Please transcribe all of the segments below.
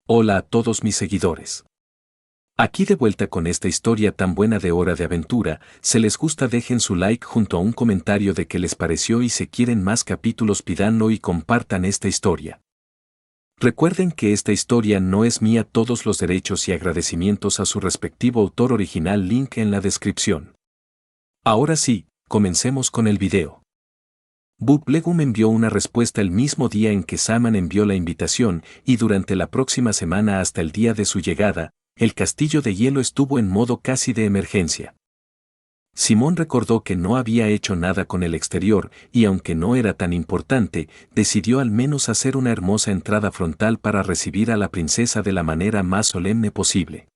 Hola a todos mis seguidores. Aquí de vuelta con esta historia tan buena de Hora de Aventura. Si les gusta dejen su like junto a un comentario de qué les pareció y si quieren más capítulos pídanlo y compartan esta historia. Recuerden que esta historia no es mía, todos los derechos y agradecimientos a su respectivo autor original, link en la descripción. Ahora sí, comencemos con el video. Bubblegum envió una respuesta el mismo día en que Saman envió la invitación y durante la próxima semana hasta el día de su llegada, el castillo de hielo estuvo en modo casi de emergencia. Simón recordó que no había hecho nada con el exterior y aunque no era tan importante, decidió al menos hacer una hermosa entrada frontal para recibir a la princesa de la manera más solemne posible.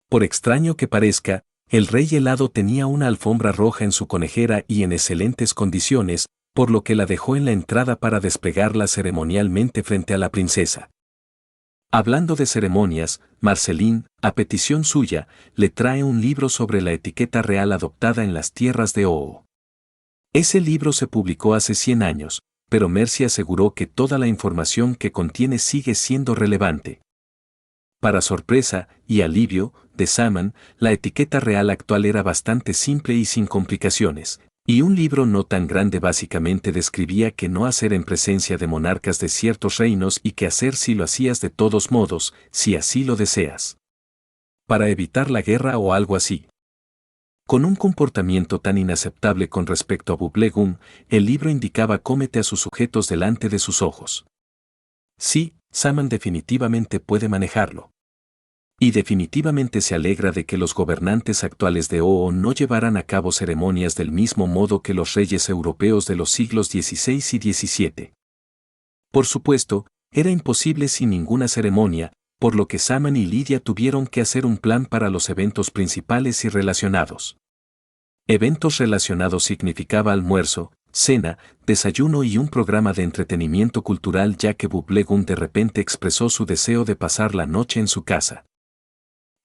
Por extraño que parezca, el rey helado tenía una alfombra roja en su conejera y en excelentes condiciones, por lo que la dejó en la entrada para desplegarla ceremonialmente frente a la princesa. Hablando de ceremonias, Marceline, a petición suya, le trae un libro sobre la etiqueta real adoptada en las tierras de Oo. Ese libro se publicó hace 100 años, pero Mercy aseguró que toda la información que contiene sigue siendo relevante. Para sorpresa y alivio de Saman, la etiqueta real actual era bastante simple y sin complicaciones, y un libro no tan grande básicamente describía qué no hacer en presencia de monarcas de ciertos reinos y qué hacer si lo hacías de todos modos, si así lo deseas. Para evitar la guerra o algo así. Con un comportamiento tan inaceptable con respecto a Bubblegum, el libro indicaba cómete a sus sujetos delante de sus ojos. Sí, Saman definitivamente puede manejarlo. Y definitivamente se alegra de que los gobernantes actuales de Oo no llevaran a cabo ceremonias del mismo modo que los reyes europeos de los siglos XVI y XVII. Por supuesto, era imposible sin ninguna ceremonia, por lo que Saman y Lydia tuvieron que hacer un plan para los eventos principales y relacionados. Eventos relacionados significaba almuerzo, cena, desayuno y un programa de entretenimiento cultural, ya que Bubblegum de repente expresó su deseo de pasar la noche en su casa.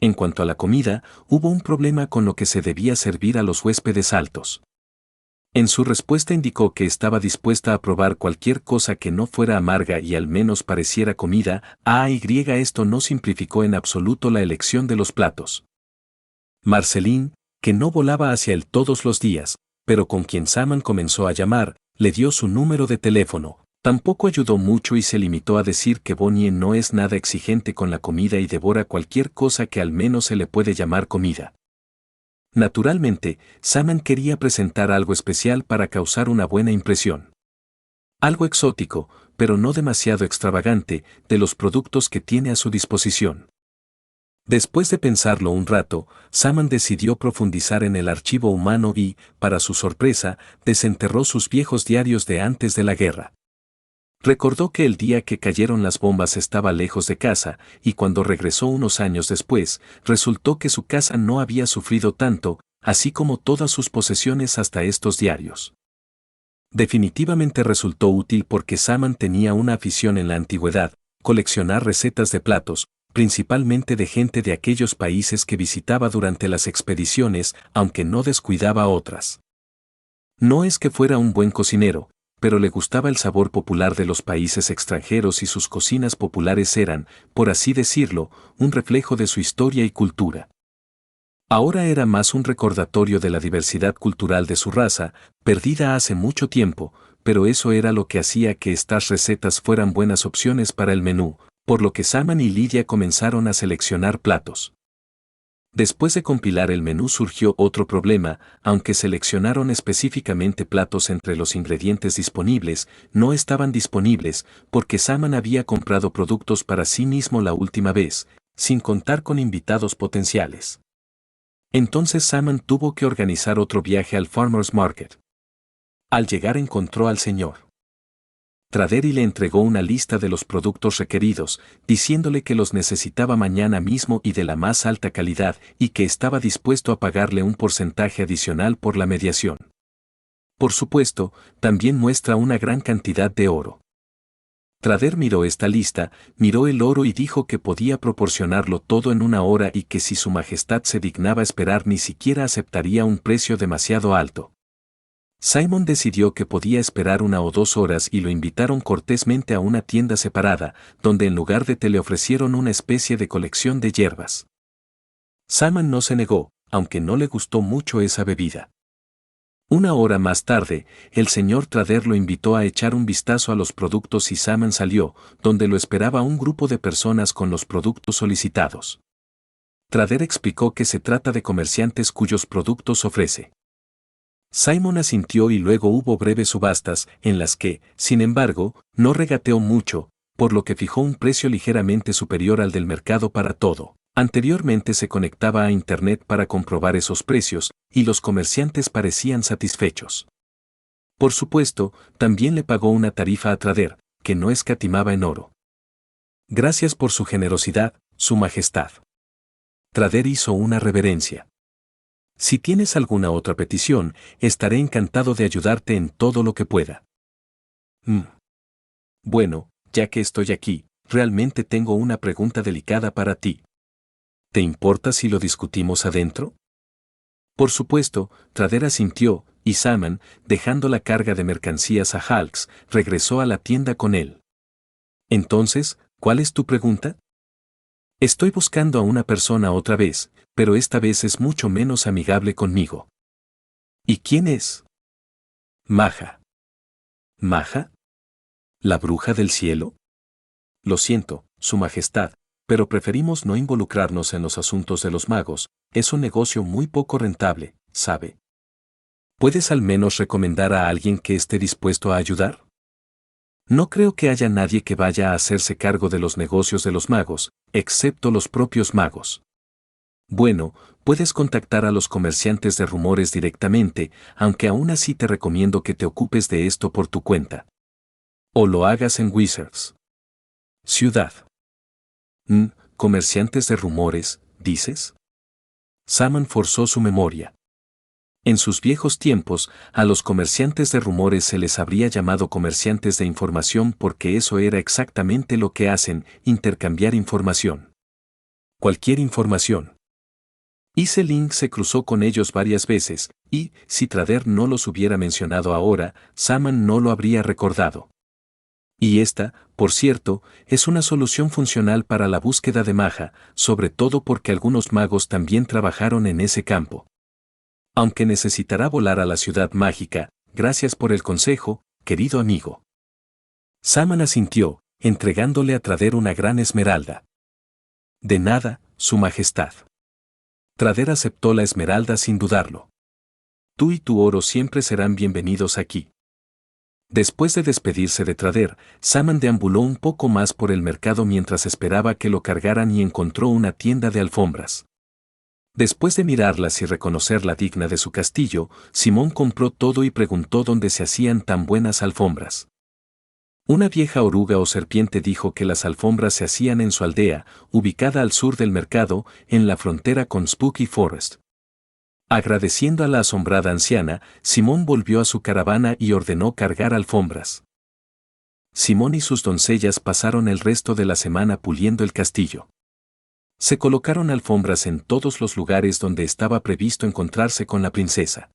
En cuanto a la comida, hubo un problema con lo que se debía servir a los huéspedes altos. En su respuesta indicó que estaba dispuesta a probar cualquier cosa que no fuera amarga y al menos pareciera comida. Esto no simplificó en absoluto la elección de los platos. Marceline, que no volaba hacia él todos los días, pero con quien Saman comenzó a llamar, le dio su número de teléfono. Tampoco ayudó mucho y se limitó a decir que Bonnie no es nada exigente con la comida y devora cualquier cosa que al menos se le puede llamar comida. Naturalmente, Saman quería presentar algo especial para causar una buena impresión. Algo exótico, pero no demasiado extravagante, de los productos que tiene a su disposición. Después de pensarlo un rato, Saman decidió profundizar en el archivo humano y, para su sorpresa, desenterró sus viejos diarios de antes de la guerra. Recordó que el día que cayeron las bombas estaba lejos de casa, y cuando regresó unos años después, resultó que su casa no había sufrido tanto, así como todas sus posesiones hasta estos diarios. Definitivamente resultó útil porque Saman tenía una afición en la antigüedad, coleccionar recetas de platos, principalmente de gente de aquellos países que visitaba durante las expediciones, aunque no descuidaba otras. No es que fuera un buen cocinero, pero le gustaba el sabor popular de los países extranjeros y sus cocinas populares eran, por así decirlo, un reflejo de su historia y cultura. Ahora era más un recordatorio de la diversidad cultural de su raza, perdida hace mucho tiempo, pero eso era lo que hacía que estas recetas fueran buenas opciones para el menú, por lo que Saman y Lydia comenzaron a seleccionar platos. Después de compilar el menú surgió otro problema, aunque seleccionaron específicamente platos entre los ingredientes disponibles, no estaban disponibles, porque Saman había comprado productos para sí mismo la última vez, sin contar con invitados potenciales. Entonces Saman tuvo que organizar otro viaje al Farmers Market. Al llegar encontró al señor trader y le entregó una lista de los productos requeridos, diciéndole que los necesitaba mañana mismo y de la más alta calidad, y que estaba dispuesto a pagarle un porcentaje adicional por la mediación. Por supuesto, también muestra una gran cantidad de oro. Trader miró esta lista, miró el oro y dijo que podía proporcionarlo todo en 1 hora y que si su majestad se dignaba esperar ni siquiera aceptaría un precio demasiado alto. Simon decidió que podía esperar 1 o 2 horas y lo invitaron cortésmente a una tienda separada, donde en lugar de té le ofrecieron una especie de colección de hierbas. Simon no se negó, aunque no le gustó mucho esa bebida. 1 hora más tarde, el señor Trader lo invitó a echar un vistazo a los productos y Simon salió, donde lo esperaba un grupo de personas con los productos solicitados. Trader explicó que se trata de comerciantes cuyos productos ofrece. Simon asintió y luego hubo breves subastas, en las que, sin embargo, no regateó mucho, por lo que fijó un precio ligeramente superior al del mercado para todo. Anteriormente se conectaba a Internet para comprobar esos precios, y los comerciantes parecían satisfechos. Por supuesto, también le pagó una tarifa a Trader, que no escatimaba en oro. Gracias por su generosidad, Su Majestad. Trader hizo una reverencia. Si tienes alguna otra petición, estaré encantado de ayudarte en todo lo que pueda. Bueno, ya que estoy aquí, realmente tengo una pregunta delicada para ti. ¿Te importa si lo discutimos adentro? Por supuesto, Trader asintió, y Simon, dejando la carga de mercancías a Halks, regresó a la tienda con él. Entonces, ¿cuál es tu pregunta? Estoy buscando a una persona otra vez, pero esta vez es mucho menos amigable conmigo. ¿Y quién es? Maja. ¿Maja? ¿La bruja del cielo? Lo siento, Su Majestad, pero preferimos no involucrarnos en los asuntos de los magos, es un negocio muy poco rentable, ¿sabe? ¿Puedes al menos recomendar a alguien que esté dispuesto a ayudar? No creo que haya nadie que vaya a hacerse cargo de los negocios de los magos, excepto los propios magos. Bueno, puedes contactar a los comerciantes de rumores directamente, aunque aún así te recomiendo que te ocupes de esto por tu cuenta. O lo hagas en Wizards. Ciudad. ¿Comerciantes de rumores, dices? Simon forzó su memoria. En sus viejos tiempos, a los comerciantes de rumores se les habría llamado comerciantes de información porque eso era exactamente lo que hacen, intercambiar información. Cualquier información. Iselin se cruzó con ellos varias veces, y, si Trader no los hubiera mencionado ahora, Simon no lo habría recordado. Y esta, por cierto, es una solución funcional para la búsqueda de Maja, sobre todo porque algunos magos también trabajaron en ese campo. Aunque necesitará volar a la ciudad mágica, gracias por el consejo, querido amigo. Simon asintió, entregándole a Trader una gran esmeralda. De nada, Su Majestad. Trader aceptó la esmeralda sin dudarlo. Tú y tu oro siempre serán bienvenidos aquí. Después de despedirse de Trader, Simon deambuló un poco más por el mercado mientras esperaba que lo cargaran y encontró una tienda de alfombras. Después de mirarlas y reconocerla digna de su castillo, Simón compró todo y preguntó dónde se hacían tan buenas alfombras. Una vieja oruga o serpiente dijo que las alfombras se hacían en su aldea, ubicada al sur del mercado, en la frontera con Spooky Forest. Agradeciendo a la asombrada anciana, Simón volvió a su caravana y ordenó cargar alfombras. Simón y sus doncellas pasaron el resto de la semana puliendo el castillo. Se colocaron alfombras en todos los lugares donde estaba previsto encontrarse con la princesa.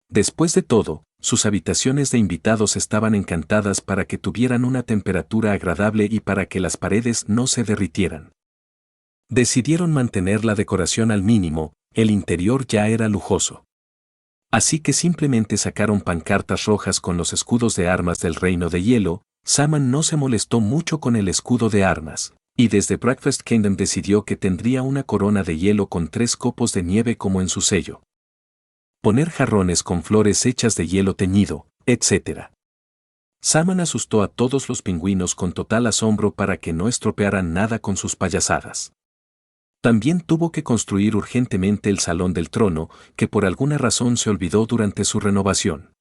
Después de todo, sus habitaciones de invitados estaban encantadas para que tuvieran una temperatura agradable y para que las paredes no se derritieran. Decidieron mantener la decoración al mínimo, el interior ya era lujoso. Así que simplemente sacaron pancartas rojas con los escudos de armas del Reino de Hielo. Simon no se molestó mucho con el escudo de armas, y desde Breakfast Kingdom decidió que tendría una corona de hielo con 3 copos de nieve como en su sello. Poner jarrones con flores hechas de hielo teñido, etc. Simon asustó a todos los pingüinos con total asombro para que no estropearan nada con sus payasadas. También tuvo que construir urgentemente el Salón del Trono, que por alguna razón se olvidó durante su renovación.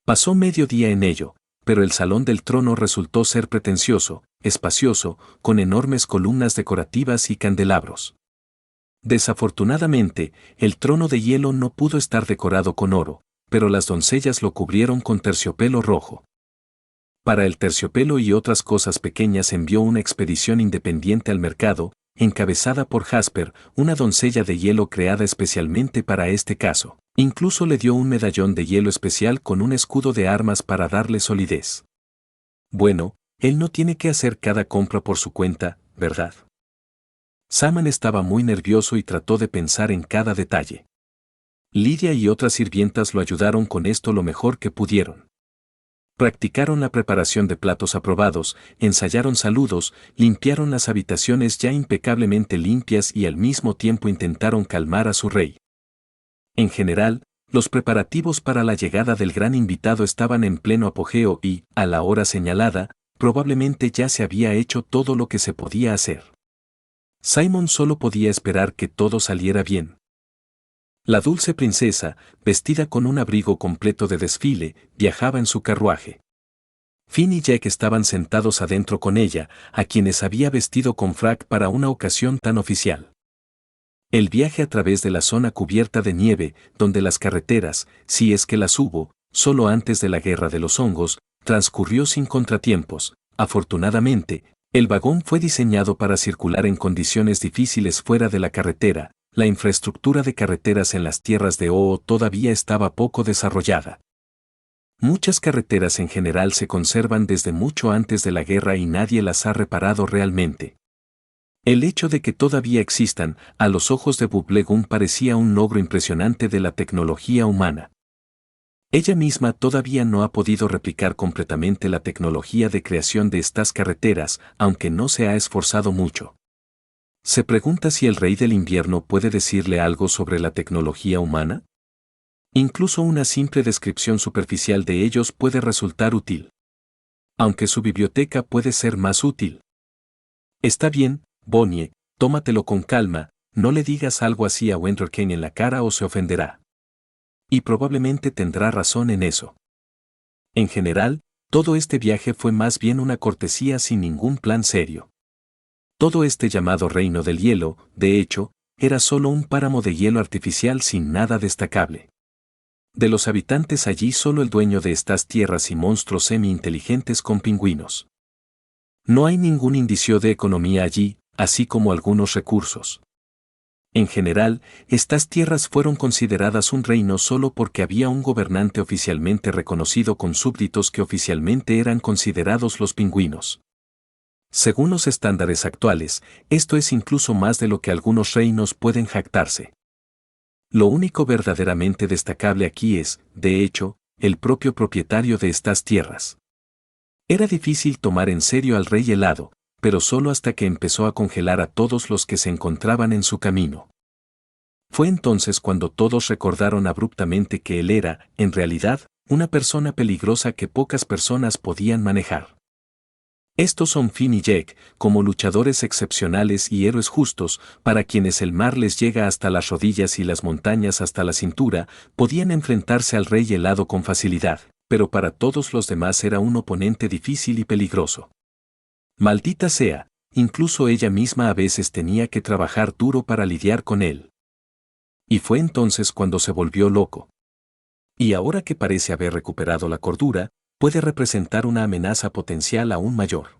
Pasó medio día en ello, pero el Salón del Trono resultó ser pretencioso, espacioso, con enormes columnas decorativas y candelabros. Desafortunadamente, el trono de hielo no pudo estar decorado con oro, pero las doncellas lo cubrieron con terciopelo rojo. Para el terciopelo y otras cosas pequeñas envió una expedición independiente al mercado, encabezada por Jasper, una doncella de hielo creada especialmente para este caso. Incluso le dio un medallón de hielo especial con un escudo de armas para darle solidez. Bueno, él no tiene que hacer cada compra por su cuenta, ¿verdad? Saman estaba muy nervioso y trató de pensar en cada detalle. Lidia y otras sirvientas lo ayudaron con esto lo mejor que pudieron. Practicaron la preparación de platos aprobados, ensayaron saludos, limpiaron las habitaciones ya impecablemente limpias y al mismo tiempo intentaron calmar a su rey. En general, los preparativos para la llegada del gran invitado estaban en pleno apogeo y, a la hora señalada, probablemente ya se había hecho todo lo que se podía hacer. Simon solo podía esperar que todo saliera bien. La dulce princesa, vestida con un abrigo completo de desfile, viajaba en su carruaje. Finn y Jack estaban sentados adentro con ella, a quienes había vestido con frac para una ocasión tan oficial. El viaje a través de la zona cubierta de nieve, donde las carreteras, si es que las hubo, solo antes de la Guerra de los Hongos, transcurrió sin contratiempos. Afortunadamente, el vagón fue diseñado para circular en condiciones difíciles fuera de la carretera. La infraestructura de carreteras en las tierras de Oo todavía estaba poco desarrollada. Muchas carreteras en general se conservan desde mucho antes de la guerra y nadie las ha reparado realmente. El hecho de que todavía existan, a los ojos de Bublegum parecía un logro impresionante de la tecnología humana. Ella misma todavía no ha podido replicar completamente la tecnología de creación de estas carreteras, aunque no se ha esforzado mucho. Se pregunta si el rey del invierno puede decirle algo sobre la tecnología humana. Incluso una simple descripción superficial de ellos puede resultar útil. Aunque su biblioteca puede ser más útil. Está bien, Bonnie, tómatelo con calma, no le digas algo así a Wenderken en la cara o se ofenderá. Y probablemente tendrá razón en eso. En general, todo este viaje fue más bien una cortesía sin ningún plan serio. Todo este llamado Reino del Hielo, de hecho, era solo un páramo de hielo artificial sin nada destacable. De los habitantes allí solo el dueño de estas tierras y monstruos semi-inteligentes con pingüinos. No hay ningún indicio de economía allí, así como algunos recursos. En general, estas tierras fueron consideradas un reino solo porque había un gobernante oficialmente reconocido con súbditos que oficialmente eran considerados los pingüinos. Según los estándares actuales, esto es incluso más de lo que algunos reinos pueden jactarse. Lo único verdaderamente destacable aquí es, de hecho, el propio propietario de estas tierras. Era difícil tomar en serio al rey helado, pero solo hasta que empezó a congelar a todos los que se encontraban en su camino. Fue entonces cuando todos recordaron abruptamente que él era, en realidad, una persona peligrosa que pocas personas podían manejar. Estos son Finn y Jack, como luchadores excepcionales y héroes justos, para quienes el mar les llega hasta las rodillas y las montañas hasta la cintura, podían enfrentarse al rey helado con facilidad, pero para todos los demás era un oponente difícil y peligroso. Maldita sea, incluso ella misma a veces tenía que trabajar duro para lidiar con él. Y fue entonces cuando se volvió loco. Y ahora que parece haber recuperado la cordura, puede representar una amenaza potencial aún mayor.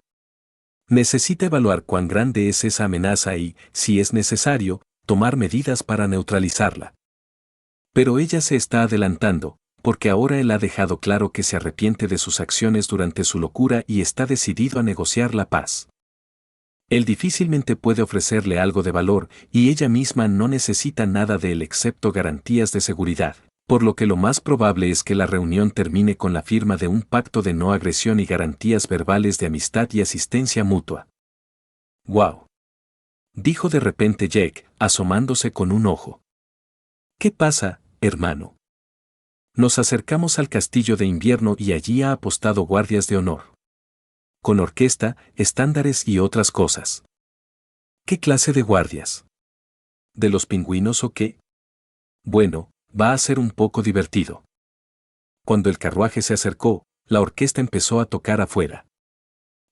Necesita evaluar cuán grande es esa amenaza y, si es necesario, tomar medidas para neutralizarla. Pero ella se está adelantando, porque ahora él ha dejado claro que se arrepiente de sus acciones durante su locura y está decidido a negociar la paz. Él difícilmente puede ofrecerle algo de valor y ella misma no necesita nada de él excepto garantías de seguridad. Por lo que lo más probable es que la reunión termine con la firma de un pacto de no agresión y garantías verbales de amistad y asistencia mutua. ¡Wow! Dijo de repente Jack, asomándose con un ojo. ¿Qué pasa, hermano? Nos acercamos al castillo de invierno y allí ha apostado guardias de honor. Con orquesta, estándares y otras cosas. ¿Qué clase de guardias? ¿De los pingüinos o qué? Bueno, va a ser un poco divertido. Cuando el carruaje se acercó, la orquesta empezó a tocar afuera.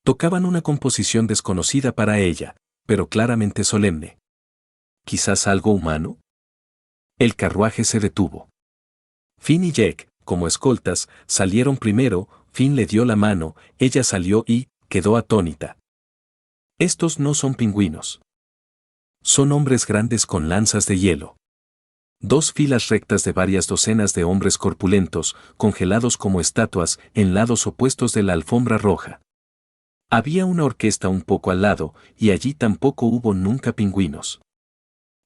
Tocaban una composición desconocida para ella, pero claramente solemne. ¿Quizás algo humano? El carruaje se detuvo. Finn y Jack, como escoltas, salieron primero. Finn le dio la mano, ella salió y quedó atónita. Estos no son pingüinos. Son hombres grandes con lanzas de hielo. Dos filas rectas de varias docenas de hombres corpulentos, congelados como estatuas, en lados opuestos de la alfombra roja. Había una orquesta un poco al lado, y allí tampoco hubo nunca pingüinos.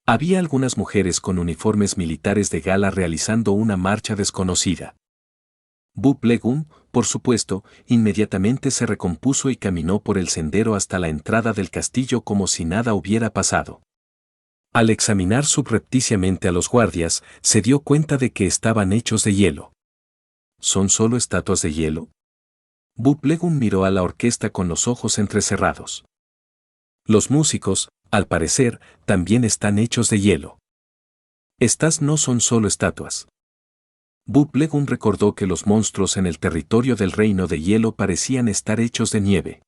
Había algunas mujeres con uniformes militares de gala realizando una marcha desconocida. Bob Legum, por supuesto, inmediatamente se recompuso y caminó por el sendero hasta la entrada del castillo como si nada hubiera pasado. Al examinar subrepticiamente a los guardias, se dio cuenta de que estaban hechos de hielo. ¿Son solo estatuas de hielo? Bob Legum miró a la orquesta con los ojos entrecerrados. Los músicos, al parecer, también están hechos de hielo. Estas no son solo estatuas. Bob Legum recordó que los monstruos en el territorio del reino de hielo parecían estar hechos de nieve.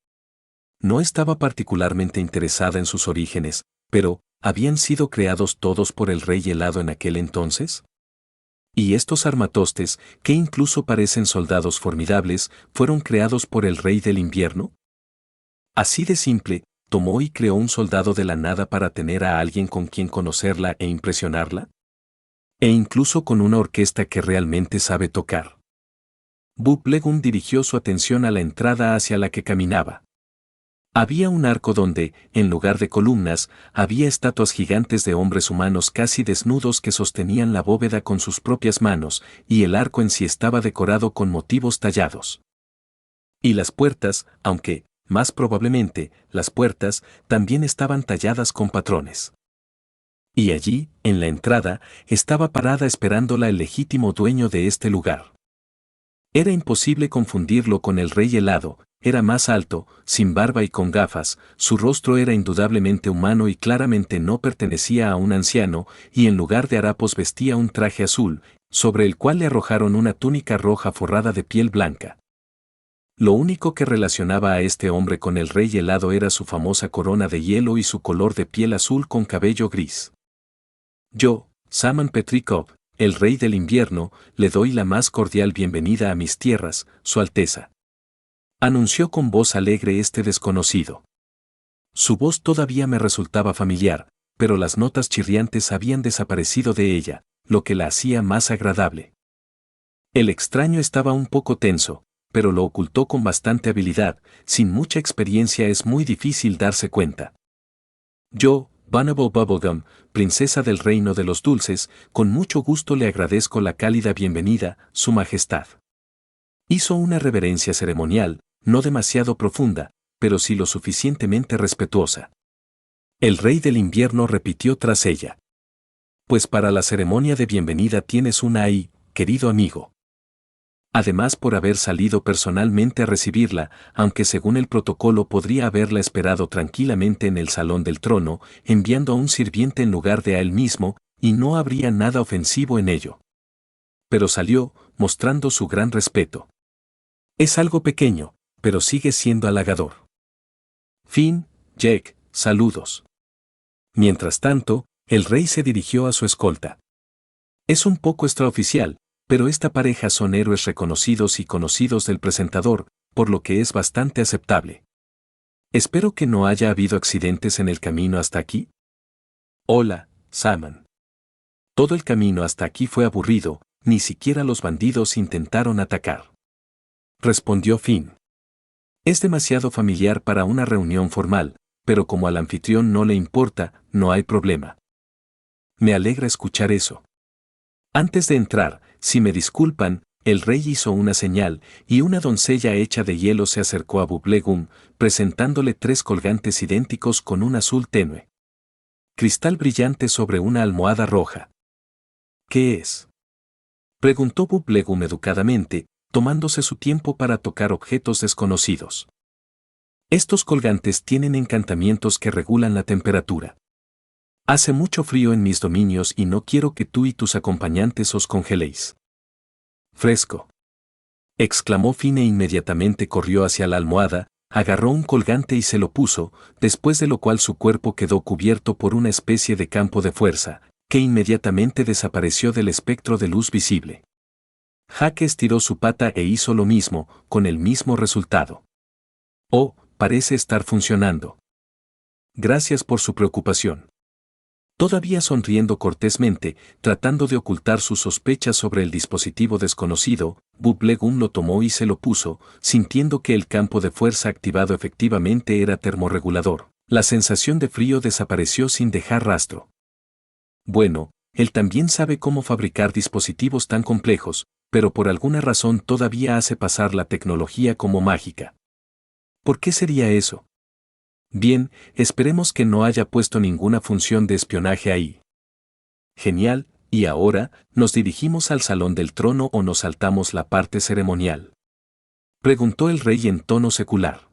No estaba particularmente interesada en sus orígenes, pero, ¿habían sido creados todos por el rey helado en aquel entonces? Y estos armatostes, que incluso parecen soldados formidables, ¿fueron creados por el rey del invierno? Así de simple, tomó y creó un soldado de la nada para tener a alguien con quien conocerla e impresionarla. E incluso con una orquesta que realmente sabe tocar. Bob Legum dirigió su atención a la entrada hacia la que caminaba. Había un arco donde, en lugar de columnas, había estatuas gigantes de hombres humanos casi desnudos que sostenían la bóveda con sus propias manos, y el arco en sí estaba decorado con motivos tallados. Y las puertas, aunque, más probablemente, las puertas, también estaban talladas con patrones. Y allí, en la entrada, estaba parada esperándola el legítimo dueño de este lugar. Era imposible confundirlo con el rey helado. Era más alto, sin barba y con gafas, su rostro era indudablemente humano y claramente no pertenecía a un anciano, y en lugar de harapos vestía un traje azul, sobre el cual le arrojaron una túnica roja forrada de piel blanca. Lo único que relacionaba a este hombre con el rey helado era su famosa corona de hielo y su color de piel azul con cabello gris. Yo, Saman Petrikov, el rey del invierno, le doy la más cordial bienvenida a mis tierras, Su Alteza. Anunció con voz alegre este desconocido. Su voz todavía me resultaba familiar, pero las notas chirriantes habían desaparecido de ella, lo que la hacía más agradable. El extraño estaba un poco tenso, pero lo ocultó con bastante habilidad. Sin mucha experiencia es muy difícil darse cuenta. Yo, Bunable Bubblegum, princesa del reino de los dulces, con mucho gusto le agradezco la cálida bienvenida, Su Majestad. Hizo una reverencia ceremonial, no demasiado profunda, pero sí lo suficientemente respetuosa. El rey del invierno repitió tras ella. Pues para la ceremonia de bienvenida tienes una ahí, querido amigo. Además por haber salido personalmente a recibirla, aunque según el protocolo podría haberla esperado tranquilamente en el salón del trono, enviando a un sirviente en lugar de a él mismo, y no habría nada ofensivo en ello. Pero salió, mostrando su gran respeto. Es algo pequeño, pero sigue siendo halagador. Fin, Jack, saludos. Mientras tanto, el rey se dirigió a su escolta. Es un poco extraoficial, pero esta pareja son héroes reconocidos y conocidos del presentador, por lo que es bastante aceptable. Espero que no haya habido accidentes en el camino hasta aquí. Hola, Saman. Todo el camino hasta aquí fue aburrido, ni siquiera los bandidos intentaron atacar. Respondió Finn. Es demasiado familiar para una reunión formal, pero como al anfitrión no le importa, no hay problema. Me alegra escuchar eso. Antes de entrar, si me disculpan, el rey hizo una señal, y una doncella hecha de hielo se acercó a Bob Legum, presentándole 3 colgantes idénticos con un azul tenue. Cristal brillante sobre una almohada roja. ¿Qué es? Preguntó Bob Legum educadamente, tomándose su tiempo para tocar objetos desconocidos. Estos colgantes tienen encantamientos que regulan la temperatura. Hace mucho frío en mis dominios y no quiero que tú y tus acompañantes os congeléis. Fresco. Exclamó Finn e inmediatamente corrió hacia la almohada, agarró un colgante y se lo puso, después de lo cual su cuerpo quedó cubierto por una especie de campo de fuerza, que inmediatamente desapareció del espectro de luz visible. Jaque estiró su pata e hizo lo mismo, con el mismo resultado. Oh, parece estar funcionando. Gracias por su preocupación. Todavía sonriendo cortésmente, tratando de ocultar sus sospechas sobre el dispositivo desconocido, Bublegum lo tomó y se lo puso, sintiendo que el campo de fuerza activado efectivamente era termorregulador. La sensación de frío desapareció sin dejar rastro. Bueno, él también sabe cómo fabricar dispositivos tan complejos, pero por alguna razón todavía hace pasar la tecnología como mágica. ¿Por qué sería eso? Bien, esperemos que no haya puesto ninguna función de espionaje ahí. Genial, y ahora, ¿nos dirigimos al Salón del Trono o nos saltamos la parte ceremonial? Preguntó el rey en tono secular.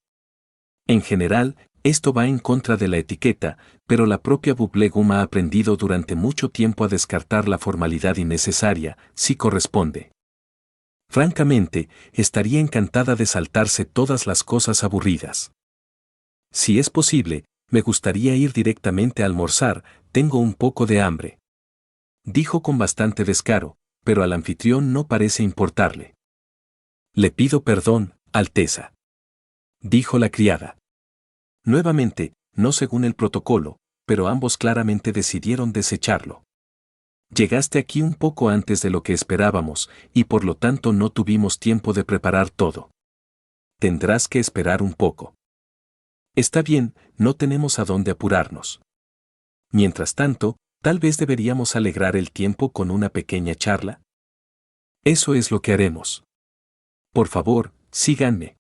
En general, esto va en contra de la etiqueta, pero la propia Bublegum ha aprendido durante mucho tiempo a descartar la formalidad innecesaria, si corresponde. Francamente, estaría encantada de saltarse todas las cosas aburridas. Si es posible, me gustaría ir directamente a almorzar, tengo un poco de hambre. Dijo con bastante descaro, pero al anfitrión no parece importarle. Le pido perdón, Alteza. Dijo la criada. Nuevamente, no según el protocolo, pero ambos claramente decidieron desecharlo. Llegaste aquí un poco antes de lo que esperábamos, y por lo tanto no tuvimos tiempo de preparar todo. Tendrás que esperar un poco. Está bien, no tenemos a dónde apurarnos. Mientras tanto, tal vez deberíamos alegrar el tiempo con una pequeña charla. Eso es lo que haremos. Por favor, síganme.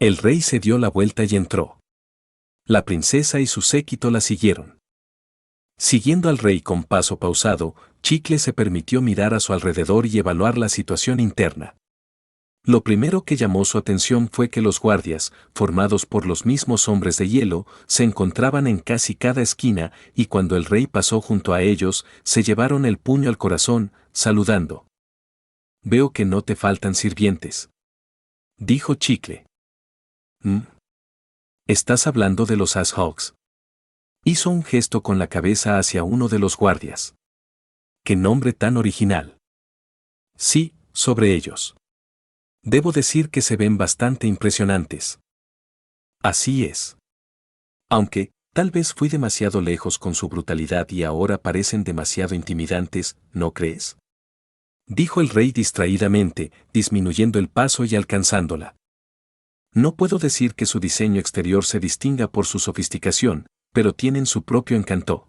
El rey se dio la vuelta y entró. La princesa y su séquito la siguieron. Siguiendo al rey con paso pausado, Chicle se permitió mirar a su alrededor y evaluar la situación interna. Lo primero que llamó su atención fue que los guardias, formados por los mismos hombres de hielo, se encontraban en casi cada esquina y cuando el rey pasó junto a ellos, se llevaron el puño al corazón, saludando. Veo que no te faltan sirvientes. Dijo Chicle. ¿Mm? ¿Estás hablando de los Ashawks? Hizo un gesto con la cabeza hacia uno de los guardias. ¡Qué nombre tan original! Sí, sobre ellos. Debo decir que se ven bastante impresionantes. Así es. Aunque, tal vez fui demasiado lejos con su brutalidad y ahora parecen demasiado intimidantes, ¿no crees? Dijo el rey distraídamente, disminuyendo el paso y alcanzándola. No puedo decir que su diseño exterior se distinga por su sofisticación, pero tienen su propio encanto.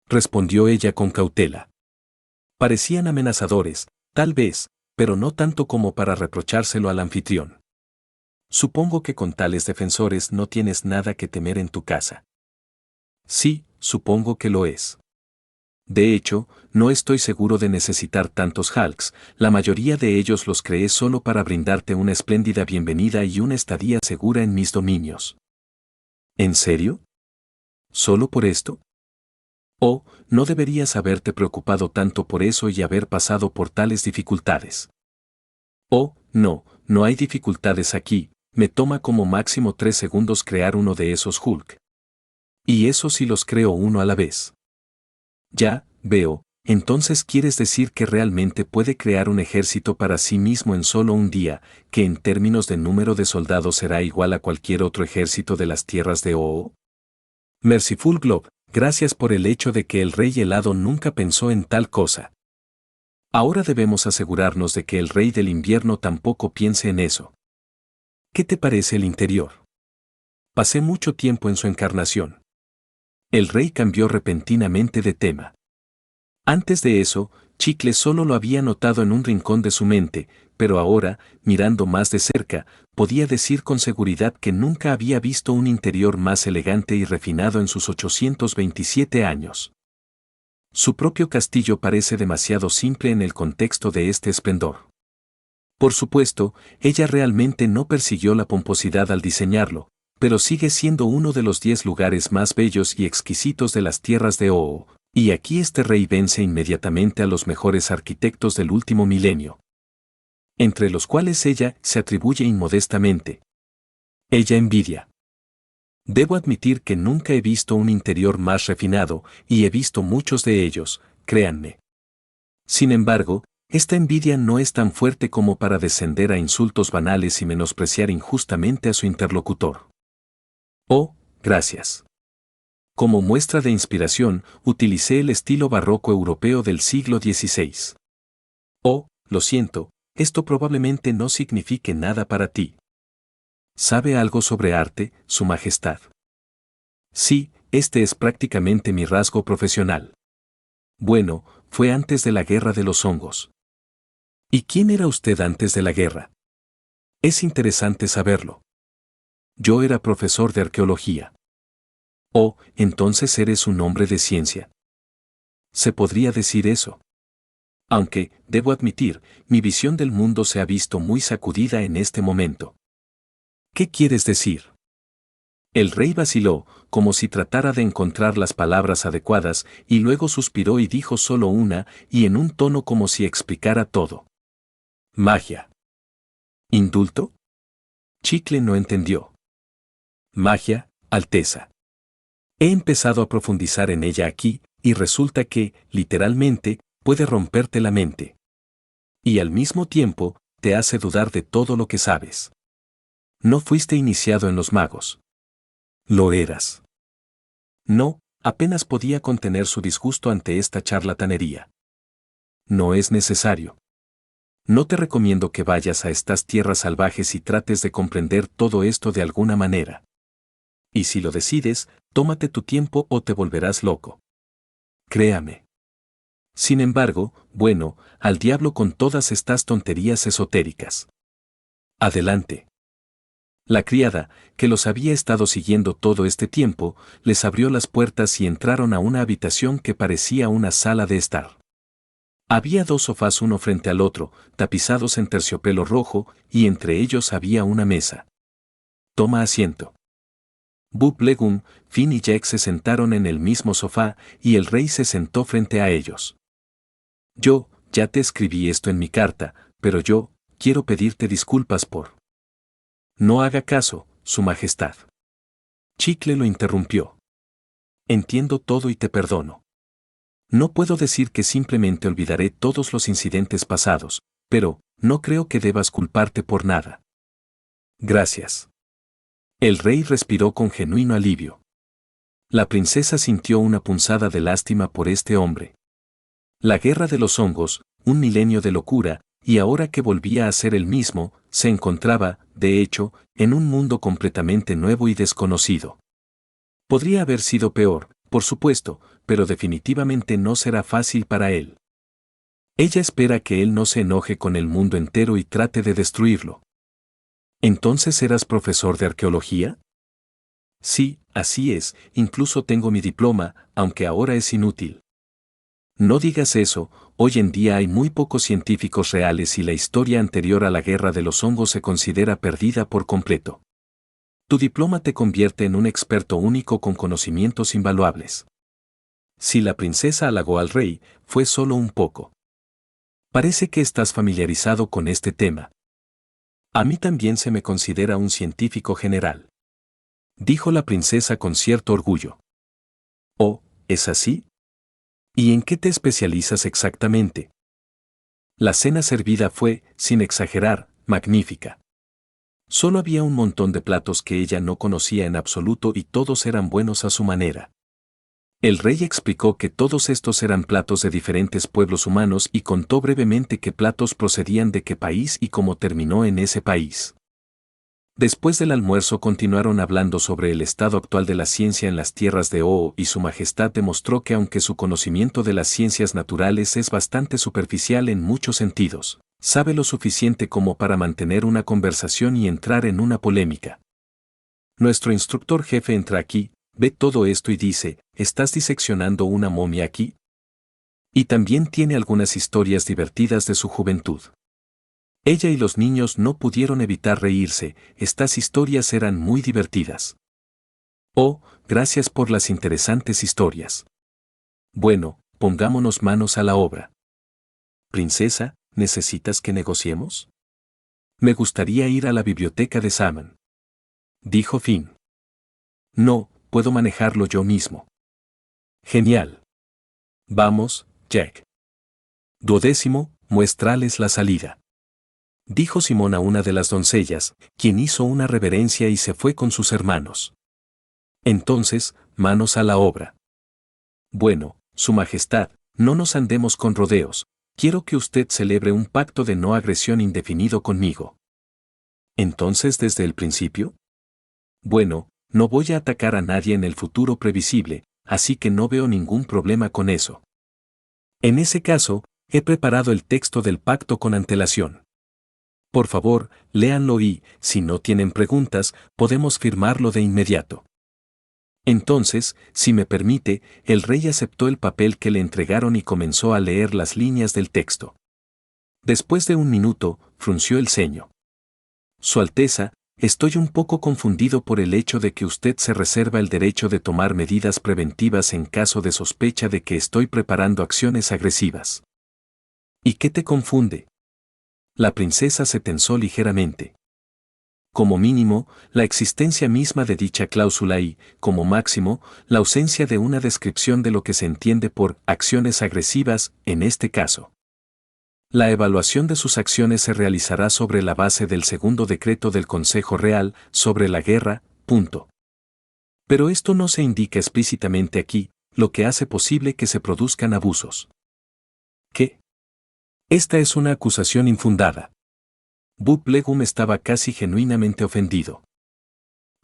Respondió ella con cautela. Parecían amenazadores, tal vez, pero no tanto como para reprochárselo al anfitrión. Supongo que con tales defensores no tienes nada que temer en tu casa. Sí, supongo que lo es. De hecho, no estoy seguro de necesitar tantos Hulks, la mayoría de ellos los creé solo para brindarte una espléndida bienvenida y una estadía segura en mis dominios. ¿En serio? ¿Solo por esto? Oh, no deberías haberte preocupado tanto por eso y haber pasado por tales dificultades. Oh, no, no hay dificultades aquí, me toma como máximo 3 segundos crear uno de esos Hulk. Y eso si los creo uno a la vez. Ya, veo, entonces quieres decir que realmente puede crear un ejército para sí mismo en solo un día, que en términos de número de soldados será igual a cualquier otro ejército de las tierras de Oo. Merciful Globe, gracias por el hecho de que el rey helado nunca pensó en tal cosa. Ahora debemos asegurarnos de que el rey del invierno tampoco piense en eso. ¿Qué te parece el interior? Pasé mucho tiempo en su encarnación. El rey cambió repentinamente de tema. Antes de eso, Chicle solo lo había notado en un rincón de su mente, pero ahora, mirando más de cerca, podía decir con seguridad que nunca había visto un interior más elegante y refinado en sus 827 años. Su propio castillo parece demasiado simple en el contexto de este esplendor. Por supuesto, ella realmente no persiguió la pomposidad al diseñarlo, pero sigue siendo uno de los 10 lugares más bellos y exquisitos de las tierras de Oo, y aquí este rey vence inmediatamente a los mejores arquitectos del último milenio, entre los cuales ella se atribuye inmodestamente. Ella envidia. Debo admitir que nunca he visto un interior más refinado, y he visto muchos de ellos, créanme. Sin embargo, esta envidia no es tan fuerte como para descender a insultos banales y menospreciar injustamente a su interlocutor. Oh, gracias. Como muestra de inspiración, utilicé el estilo barroco europeo del siglo XVI. Oh, lo siento, esto probablemente no signifique nada para ti. ¿Sabe algo sobre arte, Su Majestad? Sí, este es prácticamente mi rasgo profesional. Bueno, fue antes de la Guerra de los Hongos. ¿Y quién era usted antes de la guerra? Es interesante saberlo. Yo era profesor de arqueología. Oh, entonces eres un hombre de ciencia. Se podría decir eso. Aunque, debo admitir, mi visión del mundo se ha visto muy sacudida en este momento. ¿Qué quieres decir? El rey vaciló, como si tratara de encontrar las palabras adecuadas, y luego suspiró y dijo solo una, y en un tono como si explicara todo. Magia. ¿Indulto? Chicle no entendió. Magia, Alteza. He empezado a profundizar en ella aquí, y resulta que, literalmente, puede romperte la mente. Y al mismo tiempo, te hace dudar de todo lo que sabes. No fuiste iniciado en los magos. Lo eras. No, apenas podía contener su disgusto ante esta charlatanería. No es necesario. No te recomiendo que vayas a estas tierras salvajes y trates de comprender todo esto de alguna manera. Y si lo decides, tómate tu tiempo o te volverás loco. Créame. Sin embargo, bueno, al diablo con todas estas tonterías esotéricas. Adelante. La criada, que los había estado siguiendo todo este tiempo, les abrió las puertas y entraron a una habitación que parecía una sala de estar. Había dos sofás uno frente al otro, tapizados en terciopelo rojo, y entre ellos había una mesa. Toma asiento. Bob Legum, Finn y Jack se sentaron en el mismo sofá, y el rey se sentó frente a ellos. Yo, ya te escribí esto en mi carta, pero yo, quiero pedirte disculpas por... No haga caso, Su Majestad. Chicle lo interrumpió. Entiendo todo y te perdono. No puedo decir que simplemente olvidaré todos los incidentes pasados, pero, no creo que debas culparte por nada. Gracias. El rey respiró con genuino alivio. La princesa sintió una punzada de lástima por este hombre. La guerra de los hongos, un milenio de locura, y ahora que volvía a ser el mismo, se encontraba, de hecho, en un mundo completamente nuevo y desconocido. Podría haber sido peor, por supuesto, pero definitivamente no será fácil para él. Ella espera que él no se enoje con el mundo entero y trate de destruirlo. ¿Entonces eras profesor de arqueología? Sí, así es, incluso tengo mi diploma, aunque ahora es inútil. No digas eso, hoy en día hay muy pocos científicos reales y la historia anterior a la guerra de los hongos se considera perdida por completo. Tu diploma te convierte en un experto único con conocimientos invaluables. Si la princesa halagó al rey, fue solo un poco. Parece que estás familiarizado con este tema. A mí también se me considera un científico general. Dijo la princesa con cierto orgullo. Oh, ¿es así? ¿Y en qué te especializas exactamente? La cena servida fue, sin exagerar, magnífica. Solo había un montón de platos que ella no conocía en absoluto y todos eran buenos a su manera. El rey explicó que todos estos eran platos de diferentes pueblos humanos y contó brevemente qué platos procedían de qué país y cómo terminó en ese país. Después del almuerzo continuaron hablando sobre el estado actual de la ciencia en las tierras de Oo y Su Majestad demostró que aunque su conocimiento de las ciencias naturales es bastante superficial en muchos sentidos, sabe lo suficiente como para mantener una conversación y entrar en una polémica. Nuestro instructor jefe entra aquí, ve todo esto y dice, ¿estás diseccionando una momia aquí? Y también tiene algunas historias divertidas de su juventud. Ella y los niños no pudieron evitar reírse, estas historias eran muy divertidas. Oh, gracias por las interesantes historias. Bueno, pongámonos manos a la obra. Princesa, ¿necesitas que negociemos? Me gustaría ir a la biblioteca de Salmon. Dijo Finn. No, puedo manejarlo yo mismo. Genial. Vamos, Jack. 12, muéstrales la salida. Dijo Simón a una de las doncellas, quien hizo una reverencia y se fue con sus hermanos. Entonces, manos a la obra. Bueno, Su Majestad, no nos andemos con rodeos. Quiero que usted celebre un pacto de no agresión indefinido conmigo. ¿Entonces desde el principio? Bueno, no voy a atacar a nadie en el futuro previsible, así que no veo ningún problema con eso. En ese caso, he preparado el texto del pacto con antelación. Por favor, léanlo y, si no tienen preguntas, podemos firmarlo de inmediato. Entonces, si me permite, el rey aceptó el papel que le entregaron y comenzó a leer las líneas del texto. Después de un minuto, frunció el ceño. Su Alteza, estoy un poco confundido por el hecho de que usted se reserva el derecho de tomar medidas preventivas en caso de sospecha de que estoy preparando acciones agresivas. ¿Y qué te confunde? La princesa se tensó ligeramente. Como mínimo, la existencia misma de dicha cláusula y, como máximo, la ausencia de una descripción de lo que se entiende por acciones agresivas, en este caso. La evaluación de sus acciones se realizará sobre la base del segundo decreto del Consejo Real sobre la guerra, punto. Pero esto no se indica explícitamente aquí, lo que hace posible que se produzcan abusos. ¿Qué? Esta es una acusación infundada. Bub Legum estaba casi genuinamente ofendido.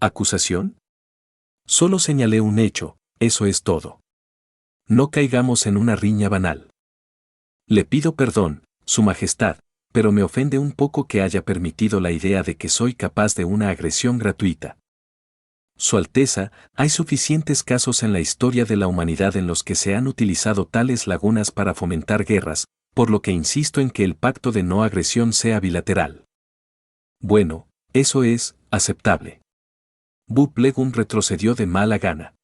¿Acusación? Solo señalé un hecho, eso es todo. No caigamos en una riña banal. Le pido perdón, Su Majestad, pero me ofende un poco que haya permitido la idea de que soy capaz de una agresión gratuita. Su Alteza, hay suficientes casos en la historia de la humanidad en los que se han utilizado tales lagunas para fomentar guerras, por lo que insisto en que el pacto de no agresión sea bilateral. Bueno, eso es aceptable. Bub Legum retrocedió de mala gana.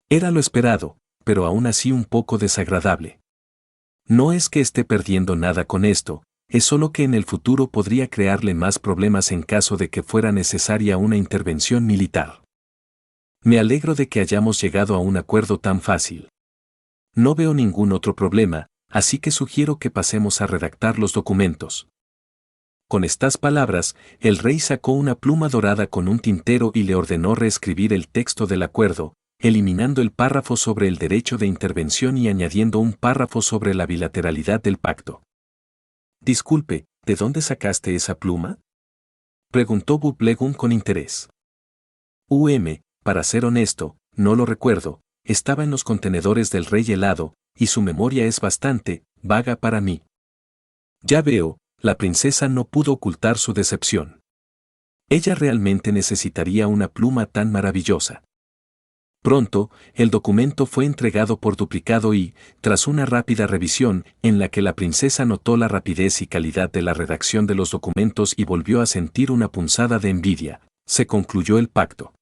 Era lo esperado, pero aún así un poco desagradable. No es que esté perdiendo nada con esto, es solo que en el futuro podría crearle más problemas en caso de que fuera necesaria una intervención militar. Me alegro de que hayamos llegado a un acuerdo tan fácil. No veo ningún otro problema, así que sugiero que pasemos a redactar los documentos. Con estas palabras, el rey sacó una pluma dorada con un tintero y le ordenó reescribir el texto del acuerdo, eliminando el párrafo sobre el derecho de intervención y añadiendo un párrafo sobre la bilateralidad del pacto. Disculpe, ¿de dónde sacaste esa pluma? Preguntó Bub Legum con interés. Para ser honesto, no lo recuerdo, estaba en los contenedores del rey helado, y su memoria es bastante vaga para mí. Ya veo. La princesa no pudo ocultar su decepción. Ella realmente necesitaría una pluma tan maravillosa. Pronto, el documento fue entregado por duplicado y, tras una rápida revisión, en la que la princesa notó la rapidez y calidad de la redacción de los documentos y volvió a sentir una punzada de envidia, se concluyó el pacto.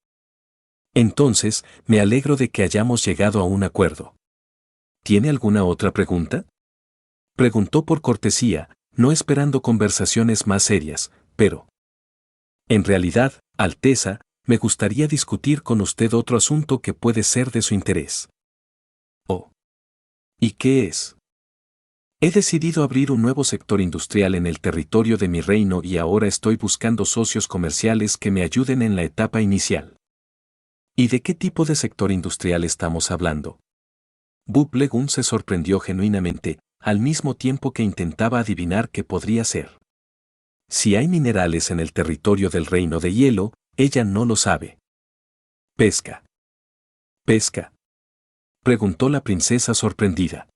Entonces, me alegro de que hayamos llegado a un acuerdo. ¿Tiene alguna otra pregunta? Preguntó por cortesía, no esperando conversaciones más serias, pero... En realidad, Alteza, me gustaría discutir con usted otro asunto que puede ser de su interés. Oh. ¿Y qué es? He decidido abrir un nuevo sector industrial en el territorio de mi reino y ahora estoy buscando socios comerciales que me ayuden en la etapa inicial. ¿Y de qué tipo de sector industrial estamos hablando? Bub Legum se sorprendió genuinamente, al mismo tiempo que intentaba adivinar qué podría ser. Si hay minerales en el territorio del Reino de Hielo, ella no lo sabe. ¿Pesca? ¿Pesca? Preguntó la princesa sorprendida.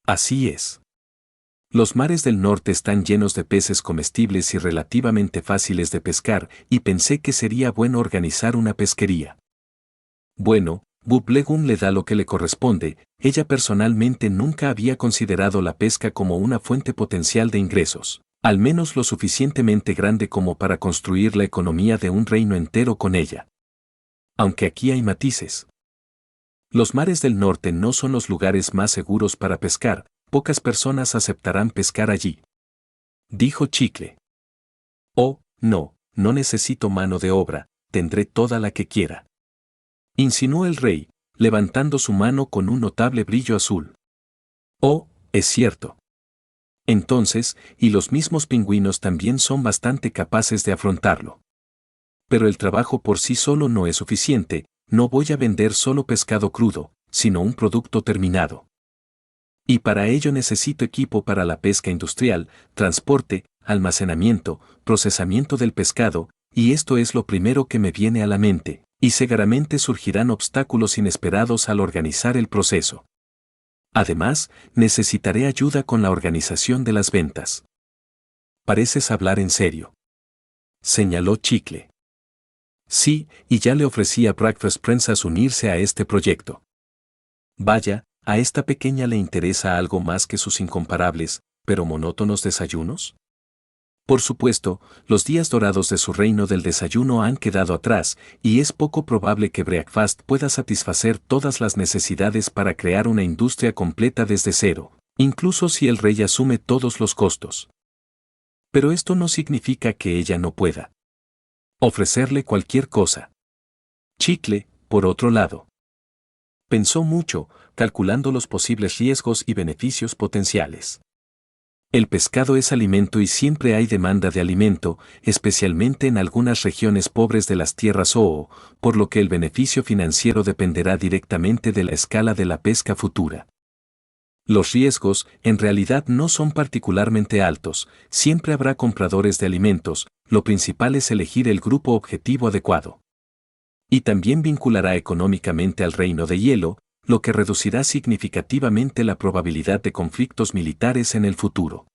Así es. Los mares del norte están llenos de peces comestibles y relativamente fáciles de pescar, y pensé que sería bueno organizar una pesquería. Bueno, Bub Legum le da lo que le corresponde, ella personalmente nunca había considerado la pesca como una fuente potencial de ingresos, al menos lo suficientemente grande como para construir la economía de un reino entero con ella. Aunque aquí hay matices. Los mares del norte no son los lugares más seguros para pescar, pocas personas aceptarán pescar allí. Dijo Chicle. Oh, no, no necesito mano de obra, tendré toda la que quiera. Insinuó el rey, levantando su mano con un notable brillo azul. Oh, es cierto. Entonces, y los mismos pingüinos también son bastante capaces de afrontarlo. Pero el trabajo por sí solo no es suficiente, no voy a vender solo pescado crudo, sino un producto terminado. Y para ello necesito equipo para la pesca industrial, transporte, almacenamiento, procesamiento del pescado, y esto es lo primero que me viene a la mente, y seguramente surgirán obstáculos inesperados al organizar el proceso. Además, necesitaré ayuda con la organización de las ventas. Pareces hablar en serio, señaló Chicle. Sí, y ya le ofrecí a Breakfast Princess unirse a este proyecto. Vaya, ¿a esta pequeña le interesa algo más que sus incomparables, pero monótonos desayunos? Por supuesto, los días dorados de su reino del desayuno han quedado atrás, y es poco probable que Breakfast pueda satisfacer todas las necesidades para crear una industria completa desde cero, incluso si el rey asume todos los costos. Pero esto no significa que ella no pueda ofrecerle cualquier cosa. Chicle, por otro lado, pensó mucho, calculando los posibles riesgos y beneficios potenciales. El pescado es alimento y siempre hay demanda de alimento, especialmente en algunas regiones pobres de las tierras OO, por lo que el beneficio financiero dependerá directamente de la escala de la pesca futura. Los riesgos, en realidad, no son particularmente altos, siempre habrá compradores de alimentos, lo principal es elegir el grupo objetivo adecuado. Y también vinculará económicamente al reino de hielo, lo que reducirá significativamente la probabilidad de conflictos militares en el futuro.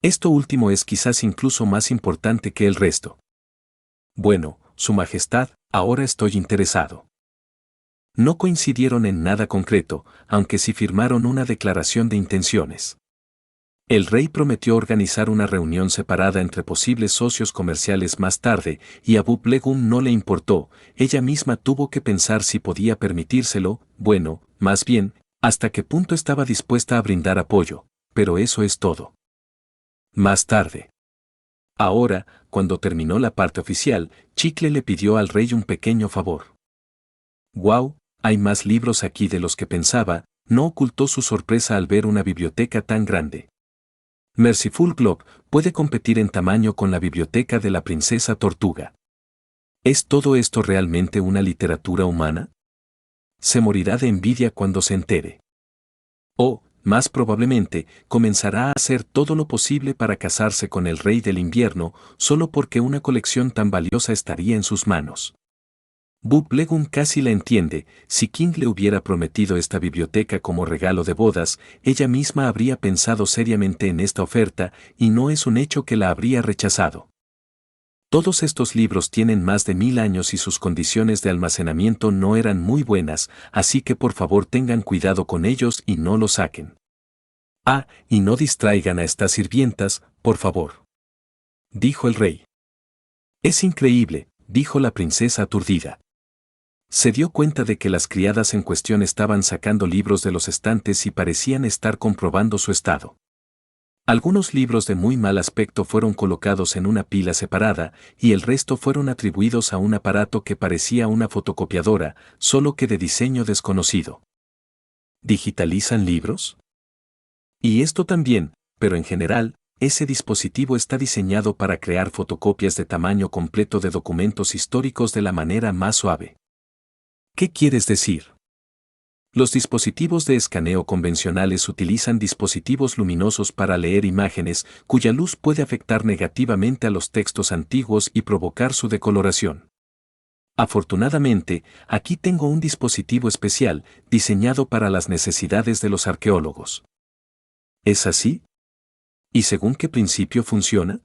Esto último es quizás incluso más importante que el resto. Bueno, Su Majestad, ahora estoy interesado. No coincidieron en nada concreto, aunque sí firmaron una declaración de intenciones. El rey prometió organizar una reunión separada entre posibles socios comerciales más tarde, y a Buplegum no le importó, ella misma tuvo que pensar si podía permitírselo, bueno, más bien, hasta qué punto estaba dispuesta a brindar apoyo, pero eso es todo. Más tarde. Ahora, cuando terminó la parte oficial, Chicle le pidió al rey un pequeño favor. «Guau, hay más libros aquí de los que pensaba», no ocultó su sorpresa al ver una biblioteca tan grande. Merciful Globe puede competir en tamaño con la biblioteca de la princesa Tortuga. ¿Es todo esto realmente una literatura humana? Se morirá de envidia cuando se entere. O, más probablemente, comenzará a hacer todo lo posible para casarse con el rey del invierno, solo porque una colección tan valiosa estaría en sus manos. Buplegum casi la entiende, si King le hubiera prometido esta biblioteca como regalo de bodas, ella misma habría pensado seriamente en esta oferta, y no es un hecho que la habría rechazado. Todos estos libros tienen más de 1000 años y sus condiciones de almacenamiento no eran muy buenas, así que por favor tengan cuidado con ellos y no los saquen. Ah, y no distraigan a estas sirvientas, por favor, dijo el rey. Es increíble, dijo la princesa aturdida. Se dio cuenta de que las criadas en cuestión estaban sacando libros de los estantes y parecían estar comprobando su estado. Algunos libros de muy mal aspecto fueron colocados en una pila separada, y el resto fueron atribuidos a un aparato que parecía una fotocopiadora, solo que de diseño desconocido. ¿Digitalizan libros? Y esto también, pero en general, ese dispositivo está diseñado para crear fotocopias de tamaño completo de documentos históricos de la manera más suave. ¿Qué quieres decir? Los dispositivos de escaneo convencionales utilizan dispositivos luminosos para leer imágenes cuya luz puede afectar negativamente a los textos antiguos y provocar su decoloración. Afortunadamente, aquí tengo un dispositivo especial diseñado para las necesidades de los arqueólogos. ¿Es así? ¿Y según qué principio funciona?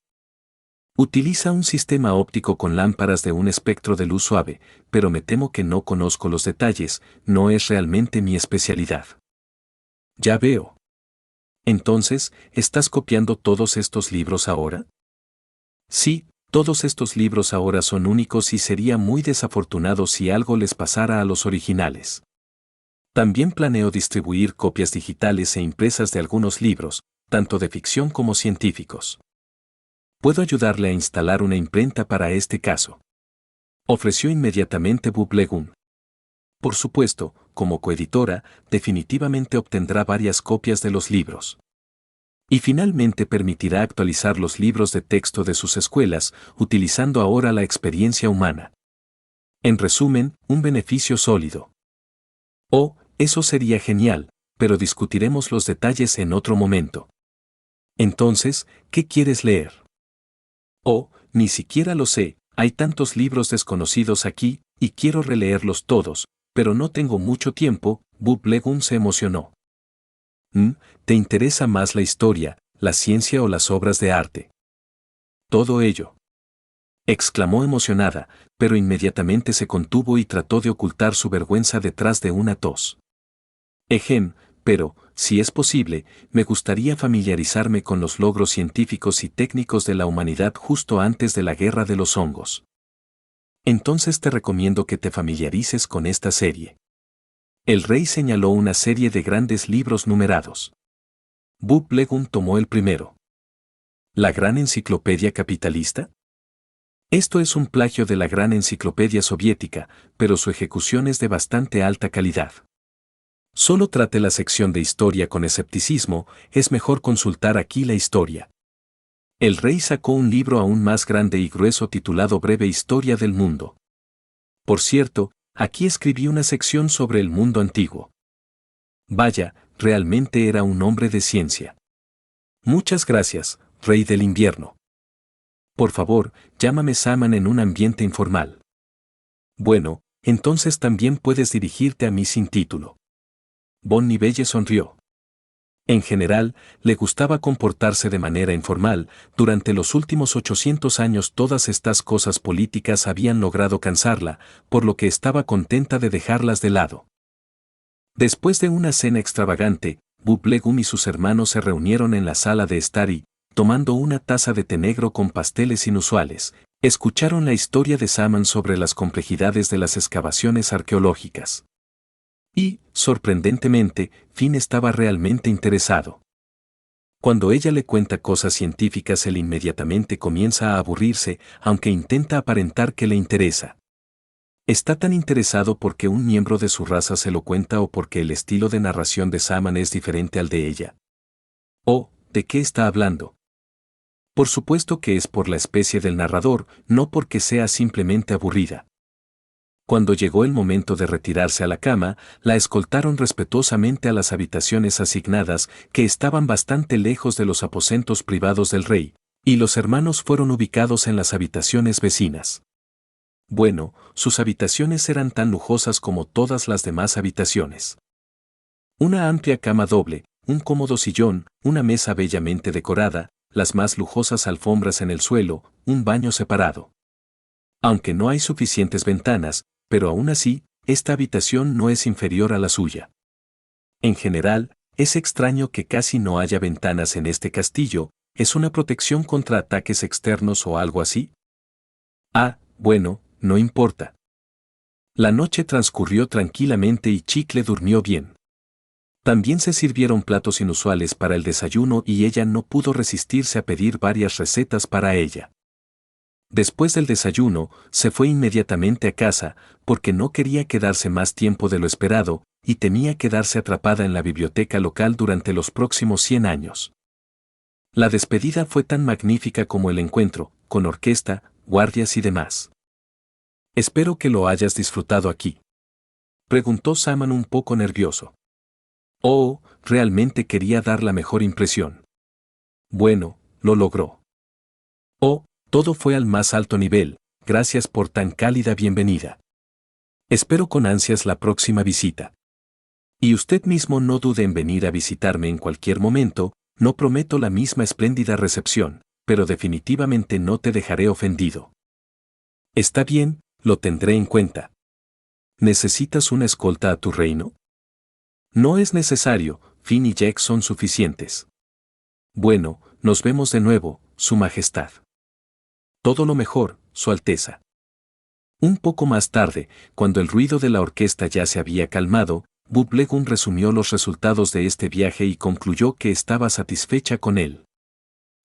Utiliza un sistema óptico con lámparas de un espectro de luz suave, pero me temo que no conozco los detalles, no es realmente mi especialidad. Ya veo. Entonces, ¿estás copiando todos estos libros ahora? Sí, todos estos libros ahora son únicos y sería muy desafortunado si algo les pasara a los originales. También planeo distribuir copias digitales e impresas de algunos libros, tanto de ficción como científicos. Puedo ayudarle a instalar una imprenta para este caso. Ofreció inmediatamente Buplegum. Por supuesto, como coeditora, definitivamente obtendrá varias copias de los libros. Y finalmente permitirá actualizar los libros de texto de sus escuelas, utilizando ahora la experiencia humana. En resumen, un beneficio sólido. Oh, eso sería genial, pero discutiremos los detalles en otro momento. Entonces, ¿qué quieres leer? Oh, ni siquiera lo sé, hay tantos libros desconocidos aquí, y quiero releerlos todos, pero no tengo mucho tiempo. Bob Legum se emocionó. ¿Te interesa más la historia, la ciencia o las obras de arte? Todo ello. Exclamó emocionada, pero inmediatamente se contuvo y trató de ocultar su vergüenza detrás de una tos. Pero, si es posible, me gustaría familiarizarme con los logros científicos y técnicos de la humanidad justo antes de la Guerra de los Hongos. Entonces te recomiendo que te familiarices con esta serie. El rey señaló una serie de grandes libros numerados. Bob Legum tomó el primero. ¿La Gran Enciclopedia Capitalista? Esto es un plagio de la Gran Enciclopedia Soviética, pero su ejecución es de bastante alta calidad. Solo trate la sección de historia con escepticismo, es mejor consultar aquí la historia. El rey sacó un libro aún más grande y grueso titulado Breve Historia del Mundo. Por cierto, aquí escribí una sección sobre el mundo antiguo. Vaya, realmente era un hombre de ciencia. Muchas gracias, Rey del Invierno. Por favor, llámame Saman en un ambiente informal. Bueno, entonces también puedes dirigirte a mí sin título. Von Nivelle sonrió. En general, le gustaba comportarse de manera informal. Durante los últimos 800 años todas estas cosas políticas habían logrado cansarla, por lo que estaba contenta de dejarlas de lado. Después de una cena extravagante, Bob Legum y sus hermanos se reunieron en la sala de estar y, tomando una taza de té negro con pasteles inusuales, escucharon la historia de Saman sobre las complejidades de las excavaciones arqueológicas. Y, sorprendentemente, Finn estaba realmente interesado. Cuando ella le cuenta cosas científicas, él inmediatamente comienza a aburrirse, aunque intenta aparentar que le interesa. Está tan interesado porque un miembro de su raza se lo cuenta o porque el estilo de narración de Saman es diferente al de ella. Oh, ¿de qué está hablando? Por supuesto que es por la especie del narrador, no porque sea simplemente aburrida. Cuando llegó el momento de retirarse a la cama, la escoltaron respetuosamente a las habitaciones asignadas, que estaban bastante lejos de los aposentos privados del rey, y los hermanos fueron ubicados en las habitaciones vecinas. Bueno, sus habitaciones eran tan lujosas como todas las demás habitaciones. Una amplia cama doble, un cómodo sillón, una mesa bellamente decorada, las más lujosas alfombras en el suelo, un baño separado. Aunque no hay suficientes ventanas, pero aún así, esta habitación no es inferior a la suya. En general, es extraño que casi no haya ventanas en este castillo. ¿Es una protección contra ataques externos o algo así? Ah, bueno, no importa. La noche transcurrió tranquilamente y Chicle durmió bien. También se sirvieron platos inusuales para el desayuno y ella no pudo resistirse a pedir varias recetas para ella. Después del desayuno, se fue inmediatamente a casa, porque no quería quedarse más tiempo de lo esperado, y temía quedarse atrapada en la biblioteca local durante los próximos 100 años. La despedida fue tan magnífica como el encuentro, con orquesta, guardias y demás. Espero que lo hayas disfrutado aquí. Preguntó Saman un poco nervioso. Oh, realmente quería dar la mejor impresión. Bueno, lo logró. Oh, todo fue al más alto nivel, gracias por tan cálida bienvenida. Espero con ansias la próxima visita. Y usted mismo no dude en venir a visitarme en cualquier momento. No prometo la misma espléndida recepción, pero definitivamente no te dejaré ofendido. Está bien, lo tendré en cuenta. ¿Necesitas una escolta a tu reino? No es necesario, Finn y Jack son suficientes. Bueno, nos vemos de nuevo, Su Majestad. Todo lo mejor, Su Alteza. Un poco más tarde, cuando el ruido de la orquesta ya se había calmado, Bob Legum resumió los resultados de este viaje y concluyó que estaba satisfecha con él.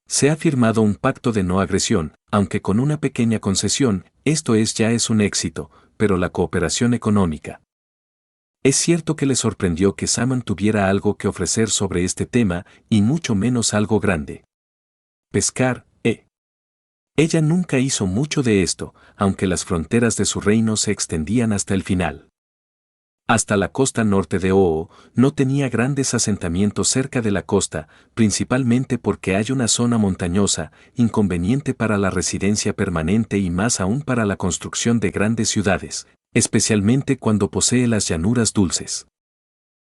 Se ha firmado un pacto de no agresión, aunque con una pequeña concesión. Ya es un éxito, pero la cooperación económica. Es cierto que le sorprendió que Saman tuviera algo que ofrecer sobre este tema, y mucho menos algo grande. Pescar, Ella nunca hizo mucho de esto, aunque las fronteras de su reino se extendían hasta el final. Hasta la costa norte de Oo, no tenía grandes asentamientos cerca de la costa, principalmente porque hay una zona montañosa, inconveniente para la residencia permanente y más aún para la construcción de grandes ciudades, especialmente cuando posee las llanuras dulces.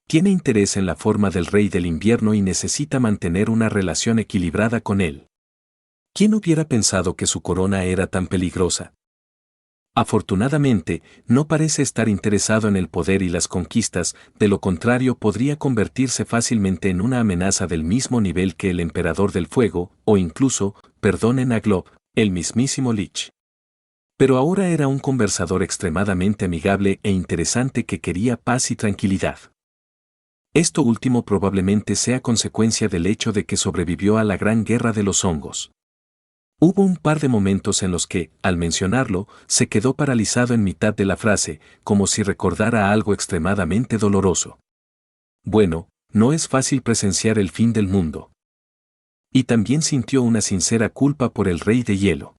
Tiene interés en la forma del rey del invierno y necesita mantener una relación equilibrada con él. ¿Quién hubiera pensado que su corona era tan peligrosa? Afortunadamente, no parece estar interesado en el poder y las conquistas, de lo contrario podría convertirse fácilmente en una amenaza del mismo nivel que el Emperador del Fuego, o incluso, perdonen a Glob, el mismísimo Lich. Pero ahora era un conversador extremadamente amigable e interesante que quería paz y tranquilidad. Esto último probablemente sea consecuencia del hecho de que sobrevivió a la Gran Guerra de los Hongos. Hubo un par de momentos en los que, al mencionarlo, se quedó paralizado en mitad de la frase, como si recordara algo extremadamente doloroso. Bueno, no es fácil presenciar el fin del mundo. Y también sintió una sincera culpa por el Rey de Hielo.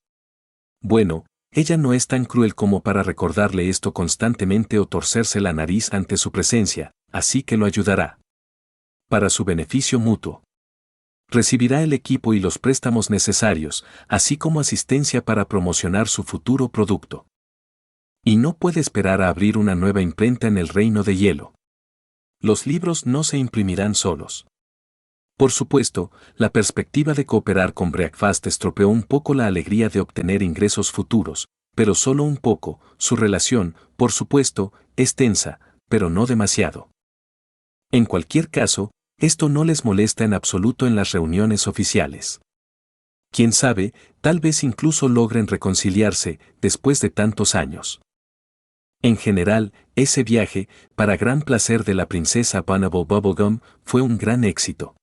Bueno, ella no es tan cruel como para recordarle esto constantemente o torcerse la nariz ante su presencia, así que lo ayudará. Para su beneficio mutuo. Recibirá el equipo y los préstamos necesarios, así como asistencia para promocionar su futuro producto. Y no puede esperar a abrir una nueva imprenta en el Reino de Hielo. Los libros no se imprimirán solos. Por supuesto, la perspectiva de cooperar con Breakfast estropeó un poco la alegría de obtener ingresos futuros, pero solo un poco. Su relación, por supuesto, es tensa, pero no demasiado. En cualquier caso, esto no les molesta en absoluto en las reuniones oficiales. Quién sabe, tal vez incluso logren reconciliarse después de tantos años. En general, ese viaje, para gran placer de la princesa Bunable Bubblegum, fue un gran éxito.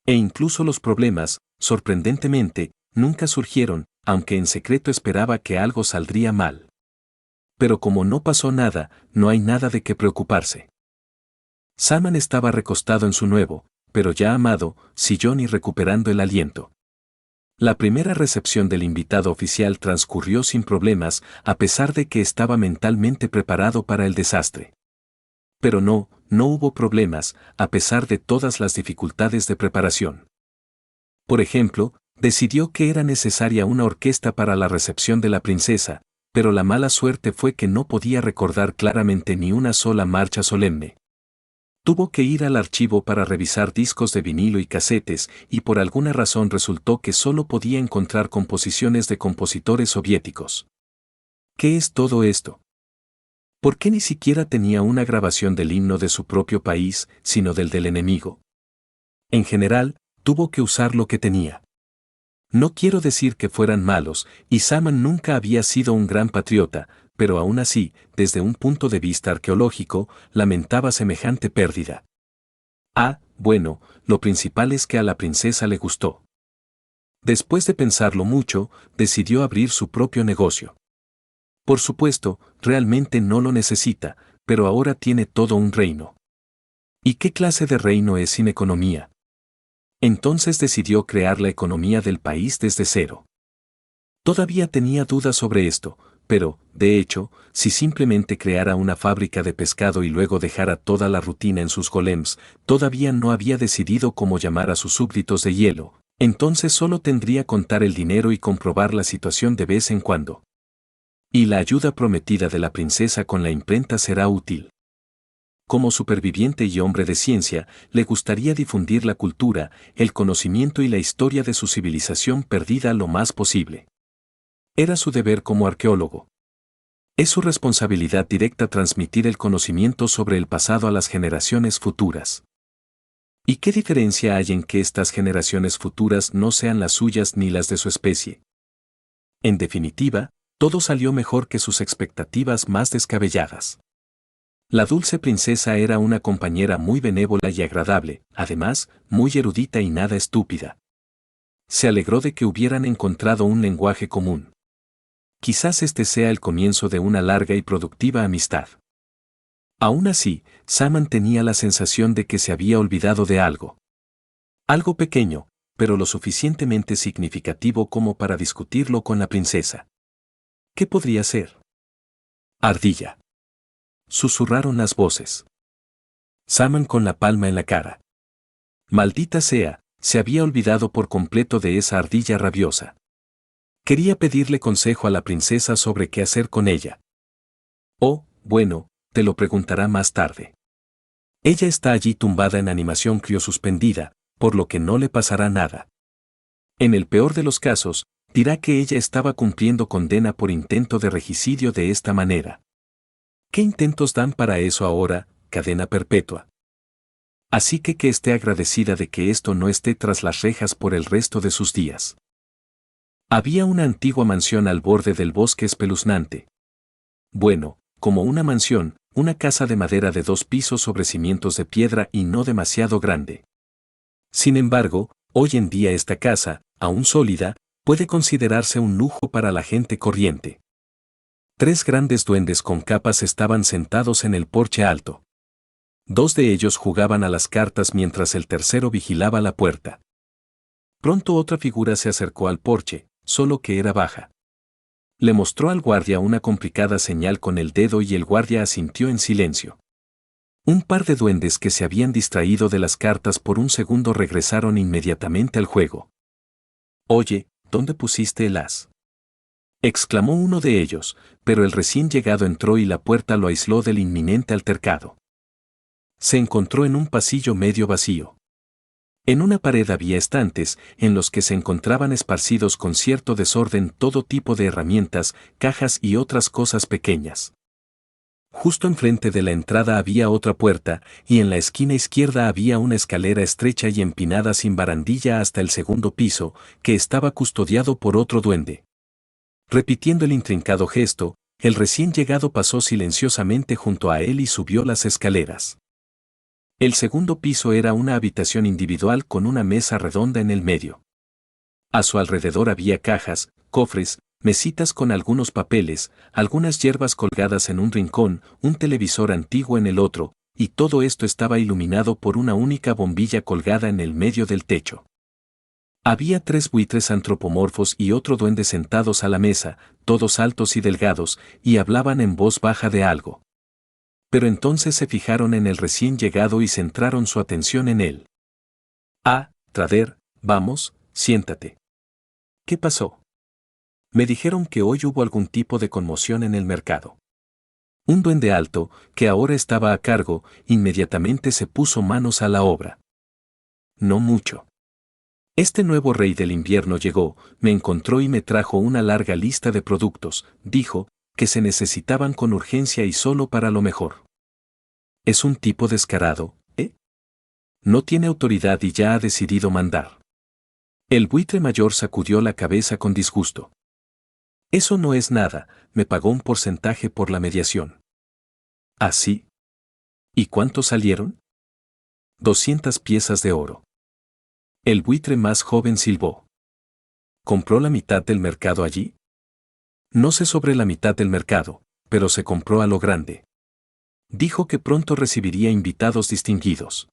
E incluso los problemas, sorprendentemente, nunca surgieron, aunque en secreto esperaba que algo saldría mal. Pero como no pasó nada, no hay nada de qué preocuparse. Saman estaba recostado en su nuevo, pero ya amado, sillón y recuperando el aliento. La primera recepción del invitado oficial transcurrió sin problemas, a pesar de que estaba mentalmente preparado para el desastre. Pero no hubo problemas, a pesar de todas las dificultades de preparación. Por ejemplo, decidió que era necesaria una orquesta para la recepción de la princesa, pero la mala suerte fue que no podía recordar claramente ni una sola marcha solemne. Tuvo que ir al archivo para revisar discos de vinilo y casetes, y por alguna razón resultó que solo podía encontrar composiciones de compositores soviéticos. ¿Qué es todo esto? ¿Por qué ni siquiera tenía una grabación del himno de su propio país, sino del enemigo? En general, tuvo que usar lo que tenía. No quiero decir que fueran malos, y Saman nunca había sido un gran patriota, pero aún así, desde un punto de vista arqueológico, lamentaba semejante pérdida. Bueno, lo principal es que a la princesa le gustó. Después de pensarlo mucho, decidió abrir su propio negocio. Por supuesto, realmente no lo necesita, pero ahora tiene todo un reino. ¿Y qué clase de reino es sin economía? Entonces decidió crear la economía del país desde cero. Todavía tenía dudas sobre esto, pero, de hecho, si simplemente creara una fábrica de pescado y luego dejara toda la rutina en sus golems, todavía no había decidido cómo llamar a sus súbditos de hielo, entonces solo tendría que contar el dinero y comprobar la situación de vez en cuando. Y la ayuda prometida de la princesa con la imprenta será útil. Como superviviente y hombre de ciencia, le gustaría difundir la cultura, el conocimiento y la historia de su civilización perdida lo más posible. Era su deber como arqueólogo. Es su responsabilidad directa transmitir el conocimiento sobre el pasado a las generaciones futuras. ¿Y qué diferencia hay en que estas generaciones futuras no sean las suyas ni las de su especie? En definitiva, todo salió mejor que sus expectativas más descabelladas. La dulce princesa era una compañera muy benévola y agradable, además, muy erudita y nada estúpida. Se alegró de que hubieran encontrado un lenguaje común. Quizás este sea el comienzo de una larga y productiva amistad. Aún así, Saman tenía la sensación de que se había olvidado de algo. Algo pequeño, pero lo suficientemente significativo como para discutirlo con la princesa. ¿Qué podría ser? Ardilla. Susurraron las voces. Saman con la palma en la cara. Maldita sea, se había olvidado por completo de esa ardilla rabiosa. Quería pedirle consejo a la princesa sobre qué hacer con ella. Oh, bueno, te lo preguntará más tarde. Ella está allí tumbada en animación criosuspendida, por lo que no le pasará nada. En el peor de los casos, dirá que ella estaba cumpliendo condena por intento de regicidio de esta manera. ¿Qué intentos dan para eso ahora, cadena perpetua? Así que esté agradecida de que esto no esté tras las rejas por el resto de sus días. Había una antigua mansión al borde del bosque espeluznante. Bueno, como una mansión, una casa de madera de 2 pisos sobre cimientos de piedra y no demasiado grande. Sin embargo, hoy en día esta casa, aún sólida, puede considerarse un lujo para la gente corriente. 3 grandes duendes con capas estaban sentados en el porche alto. 2 de ellos jugaban a las cartas mientras el tercero vigilaba la puerta. Pronto otra figura se acercó al porche, solo que era baja. Le mostró al guardia una complicada señal con el dedo y el guardia asintió en silencio. Un par de duendes que se habían distraído de las cartas por un segundo regresaron inmediatamente al juego. «Oye, ¿dónde pusiste el as?», exclamó uno de ellos, pero el recién llegado entró y la puerta lo aisló del inminente altercado. Se encontró en un pasillo medio vacío. En una pared había estantes, en los que se encontraban esparcidos con cierto desorden todo tipo de herramientas, cajas y otras cosas pequeñas. Justo enfrente de la entrada había otra puerta, y en la esquina izquierda había una escalera estrecha y empinada sin barandilla hasta el segundo piso, que estaba custodiado por otro duende. Repitiendo el intrincado gesto, el recién llegado pasó silenciosamente junto a él y subió las escaleras. El segundo piso era una habitación individual con una mesa redonda en el medio. A su alrededor había cajas, cofres, mesitas con algunos papeles, algunas hierbas colgadas en un rincón, un televisor antiguo en el otro, y todo esto estaba iluminado por una única bombilla colgada en el medio del techo. Había 3 buitres antropomorfos y otro duende sentados a la mesa, todos altos y delgados, y hablaban en voz baja de algo. Pero entonces se fijaron en el recién llegado y centraron su atención en él. «Ah, Trader, vamos, siéntate». «¿Qué pasó?». «Me dijeron que hoy hubo algún tipo de conmoción en el mercado». Un duende alto, que ahora estaba a cargo, inmediatamente se puso manos a la obra. «No mucho. Este nuevo rey del invierno llegó, me encontró y me trajo una larga lista de productos», dijo, «que se necesitaban con urgencia y solo para lo mejor». Es un tipo descarado, ¿eh? No tiene autoridad y ya ha decidido mandar. El buitre mayor sacudió la cabeza con disgusto. Eso no es nada, me pagó un porcentaje por la mediación. ¿Ah, sí? ¿Y cuánto salieron? 200 piezas de oro. El buitre más joven silbó. ¿Compró la mitad del mercado allí? No sé sobre la mitad del mercado, pero se compró a lo grande. Dijo que pronto recibiría invitados distinguidos.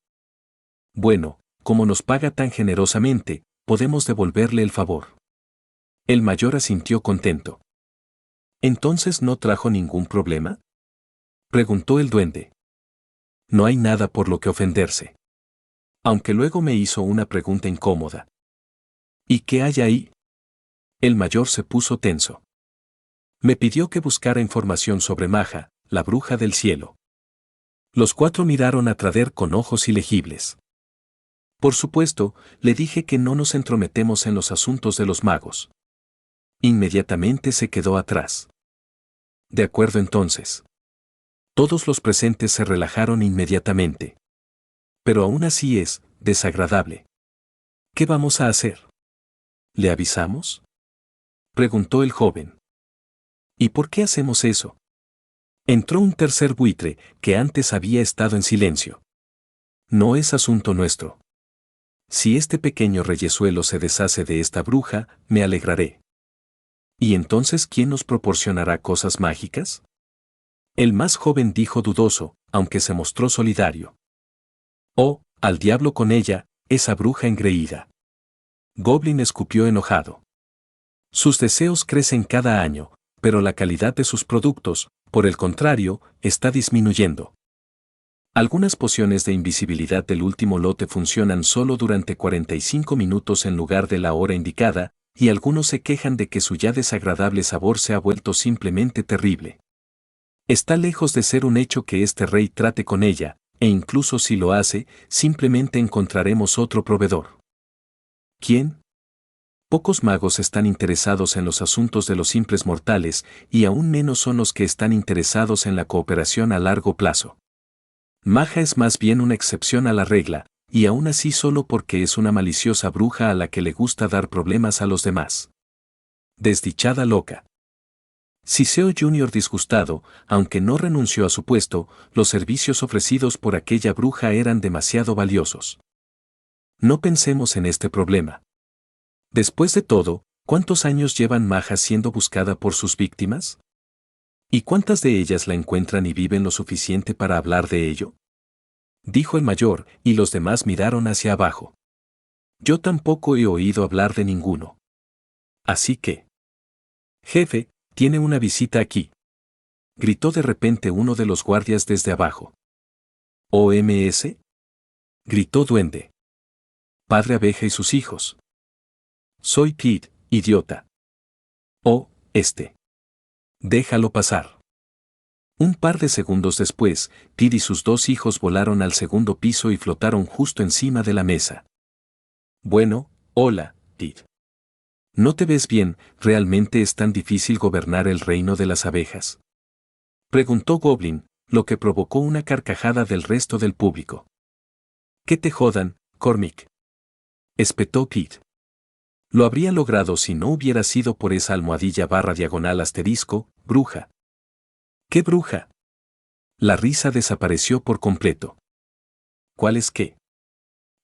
Bueno, como nos paga tan generosamente, podemos devolverle el favor. El mayor asintió contento. ¿Entonces no trajo ningún problema?, preguntó el duende. No hay nada por lo que ofenderse. Aunque luego me hizo una pregunta incómoda. ¿Y qué hay ahí? El mayor se puso tenso. Me pidió que buscara información sobre Maja, la bruja del cielo. Los 4 miraron a Trader con ojos ilegibles. Por supuesto, le dije que no nos entrometemos en los asuntos de los magos. Inmediatamente se quedó atrás. De acuerdo entonces. Todos los presentes se relajaron inmediatamente. Pero aún así es desagradable. ¿Qué vamos a hacer? ¿Le avisamos?, preguntó el joven. ¿Y por qué hacemos eso? Entró un tercer buitre, que antes había estado en silencio. No es asunto nuestro. Si este pequeño reyesuelo se deshace de esta bruja, me alegraré. ¿Y entonces quién nos proporcionará cosas mágicas? El más joven dijo dudoso, aunque se mostró solidario. Oh, al diablo con ella, esa bruja engreída. Goblin escupió enojado. Sus deseos crecen cada año, pero la calidad de sus productos, por el contrario, está disminuyendo. Algunas pociones de invisibilidad del último lote funcionan solo durante 45 minutos en lugar de la hora indicada, y algunos se quejan de que su ya desagradable sabor se ha vuelto simplemente terrible. Está lejos de ser un hecho que este rey trate con ella, e incluso si lo hace, simplemente encontraremos otro proveedor. ¿Quién? Pocos magos están interesados en los asuntos de los simples mortales, y aún menos son los que están interesados en la cooperación a largo plazo. Maja es más bien una excepción a la regla, y aún así solo porque es una maliciosa bruja a la que le gusta dar problemas a los demás. Desdichada loca. Siseo Jr. disgustado, aunque no renunció a su puesto, los servicios ofrecidos por aquella bruja eran demasiado valiosos. No pensemos en este problema. Después de todo, ¿cuántos años llevan Maja siendo buscada por sus víctimas? ¿Y cuántas de ellas la encuentran y viven lo suficiente para hablar de ello? Dijo el mayor, y los demás miraron hacia abajo. Yo tampoco he oído hablar de ninguno. Así que... Jefe, tiene una visita aquí. Gritó de repente uno de los guardias desde abajo. ¿OMS? Gritó Duende. Padre Abeja y sus hijos. Soy Pete, idiota. Oh, Déjalo pasar. Un par de segundos después, Pete y sus dos hijos volaron al segundo piso y flotaron justo encima de la mesa. Bueno, hola, Pete. ¿No te ves bien? ¿Realmente es tan difícil gobernar el reino de las abejas? Preguntó Goblin, lo que provocó una carcajada del resto del público. Que te jodan, Cormick. Espetó Pete. Lo habría logrado si no hubiera sido por esa almohadilla // bruja. ¿Qué bruja? La risa desapareció por completo. ¿Cuál es qué?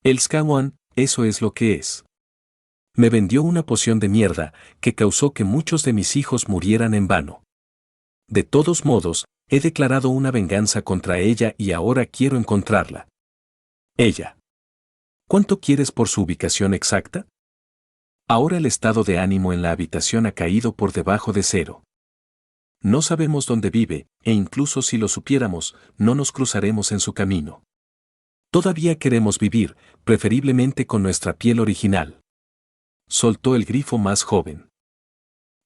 El Skawan, eso es lo que es. Me vendió una poción de mierda que causó que muchos de mis hijos murieran en vano. De todos modos, he declarado una venganza contra ella y ahora quiero encontrarla. Ella. ¿Cuánto quieres por su ubicación exacta? Ahora el estado de ánimo en la habitación ha caído por debajo de cero. No sabemos dónde vive, e incluso si lo supiéramos, no nos cruzaremos en su camino. Todavía queremos vivir, preferiblemente con nuestra piel original. Soltó el grifo más joven.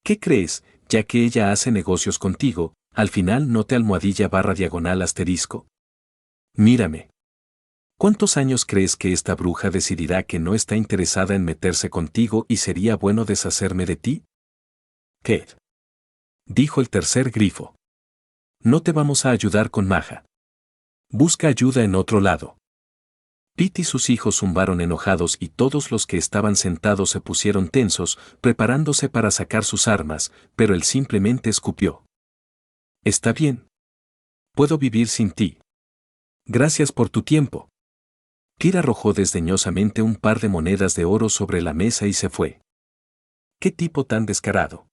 ¿Qué crees, ya que ella hace negocios contigo, al final no te almohadilla // Mírame. ¿Cuántos años crees que esta bruja decidirá que no está interesada en meterse contigo y sería bueno deshacerme de ti? ¿Qué? Dijo el tercer grifo. No te vamos a ayudar con Maja. Busca ayuda en otro lado. Pete y sus hijos zumbaron enojados y todos los que estaban sentados se pusieron tensos, preparándose para sacar sus armas, pero él simplemente escupió. Está bien. Puedo vivir sin ti. Gracias por tu tiempo. Pete arrojó desdeñosamente un par de monedas de oro sobre la mesa y se fue. ¿Qué tipo tan descarado?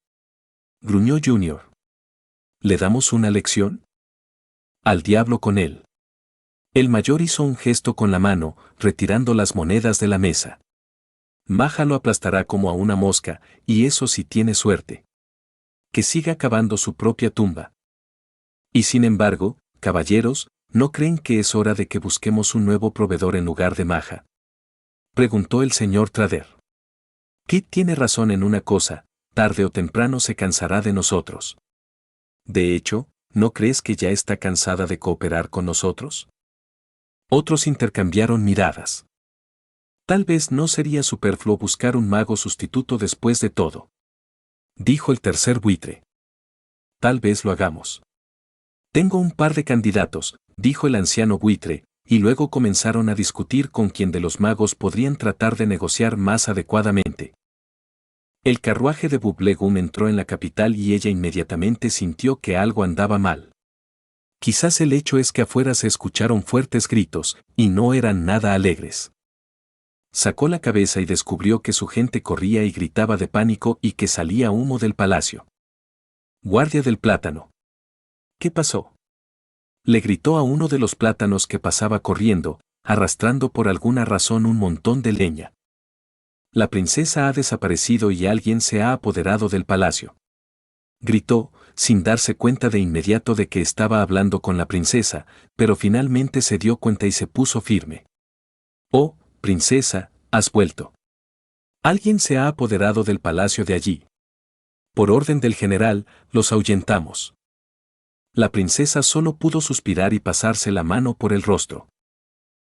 Gruñó Junior. ¿Le damos una lección? Al diablo con él. El mayor hizo un gesto con la mano, retirando las monedas de la mesa. Maja lo aplastará como a una mosca, y eso si tiene suerte. Que siga cavando su propia tumba. Y sin embargo, caballeros, ¿no creen que es hora de que busquemos un nuevo proveedor en lugar de Maja? Preguntó el señor Trader. Kit tiene razón en una cosa, tarde o temprano se cansará de nosotros. De hecho, ¿no crees que ya está cansada de cooperar con nosotros? Otros intercambiaron miradas. Tal vez no sería superfluo buscar un mago sustituto después de todo. Dijo el tercer buitre. Tal vez lo hagamos. Tengo un par de candidatos, dijo el anciano buitre, y luego comenzaron a discutir con quién de los magos podrían tratar de negociar más adecuadamente. El carruaje de Bublegum entró en la capital y ella inmediatamente sintió que algo andaba mal. Quizás el hecho es que afuera se escucharon fuertes gritos, y no eran nada alegres. Sacó la cabeza y descubrió que su gente corría y gritaba de pánico y que salía humo del palacio. Guardia del plátano. ¿Qué pasó? Le gritó a uno de los plátanos que pasaba corriendo, arrastrando por alguna razón un montón de leña. La princesa ha desaparecido y alguien se ha apoderado del palacio. Gritó, sin darse cuenta de inmediato de que estaba hablando con la princesa, pero finalmente se dio cuenta y se puso firme. Oh, princesa, has vuelto. Alguien se ha apoderado del palacio de allí. Por orden del general, los ahuyentamos. La princesa solo pudo suspirar y pasarse la mano por el rostro.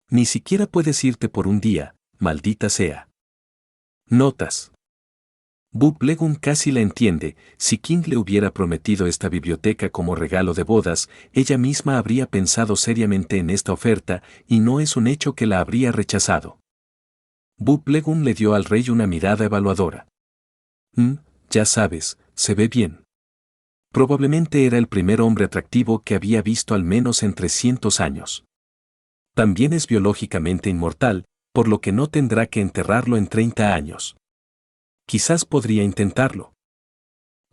Ni siquiera puedes irte por un día, maldita sea. Notas. Bub Legum casi la entiende. Si King le hubiera prometido esta biblioteca como regalo de bodas, ella misma habría pensado seriamente en esta oferta, y no es un hecho que la habría rechazado. Bub Legum le dio al rey una mirada evaluadora. Ya sabes, se ve bien. Probablemente era el primer hombre atractivo que había visto al menos en 300 años. También es biológicamente inmortal, por lo que no tendrá que enterrarlo en 30 años. Quizás podría intentarlo.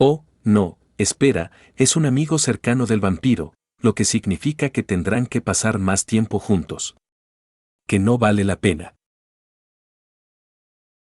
Oh, no, espera, es un amigo cercano del vampiro, lo que significa que tendrán que pasar más tiempo juntos. Que no vale la pena.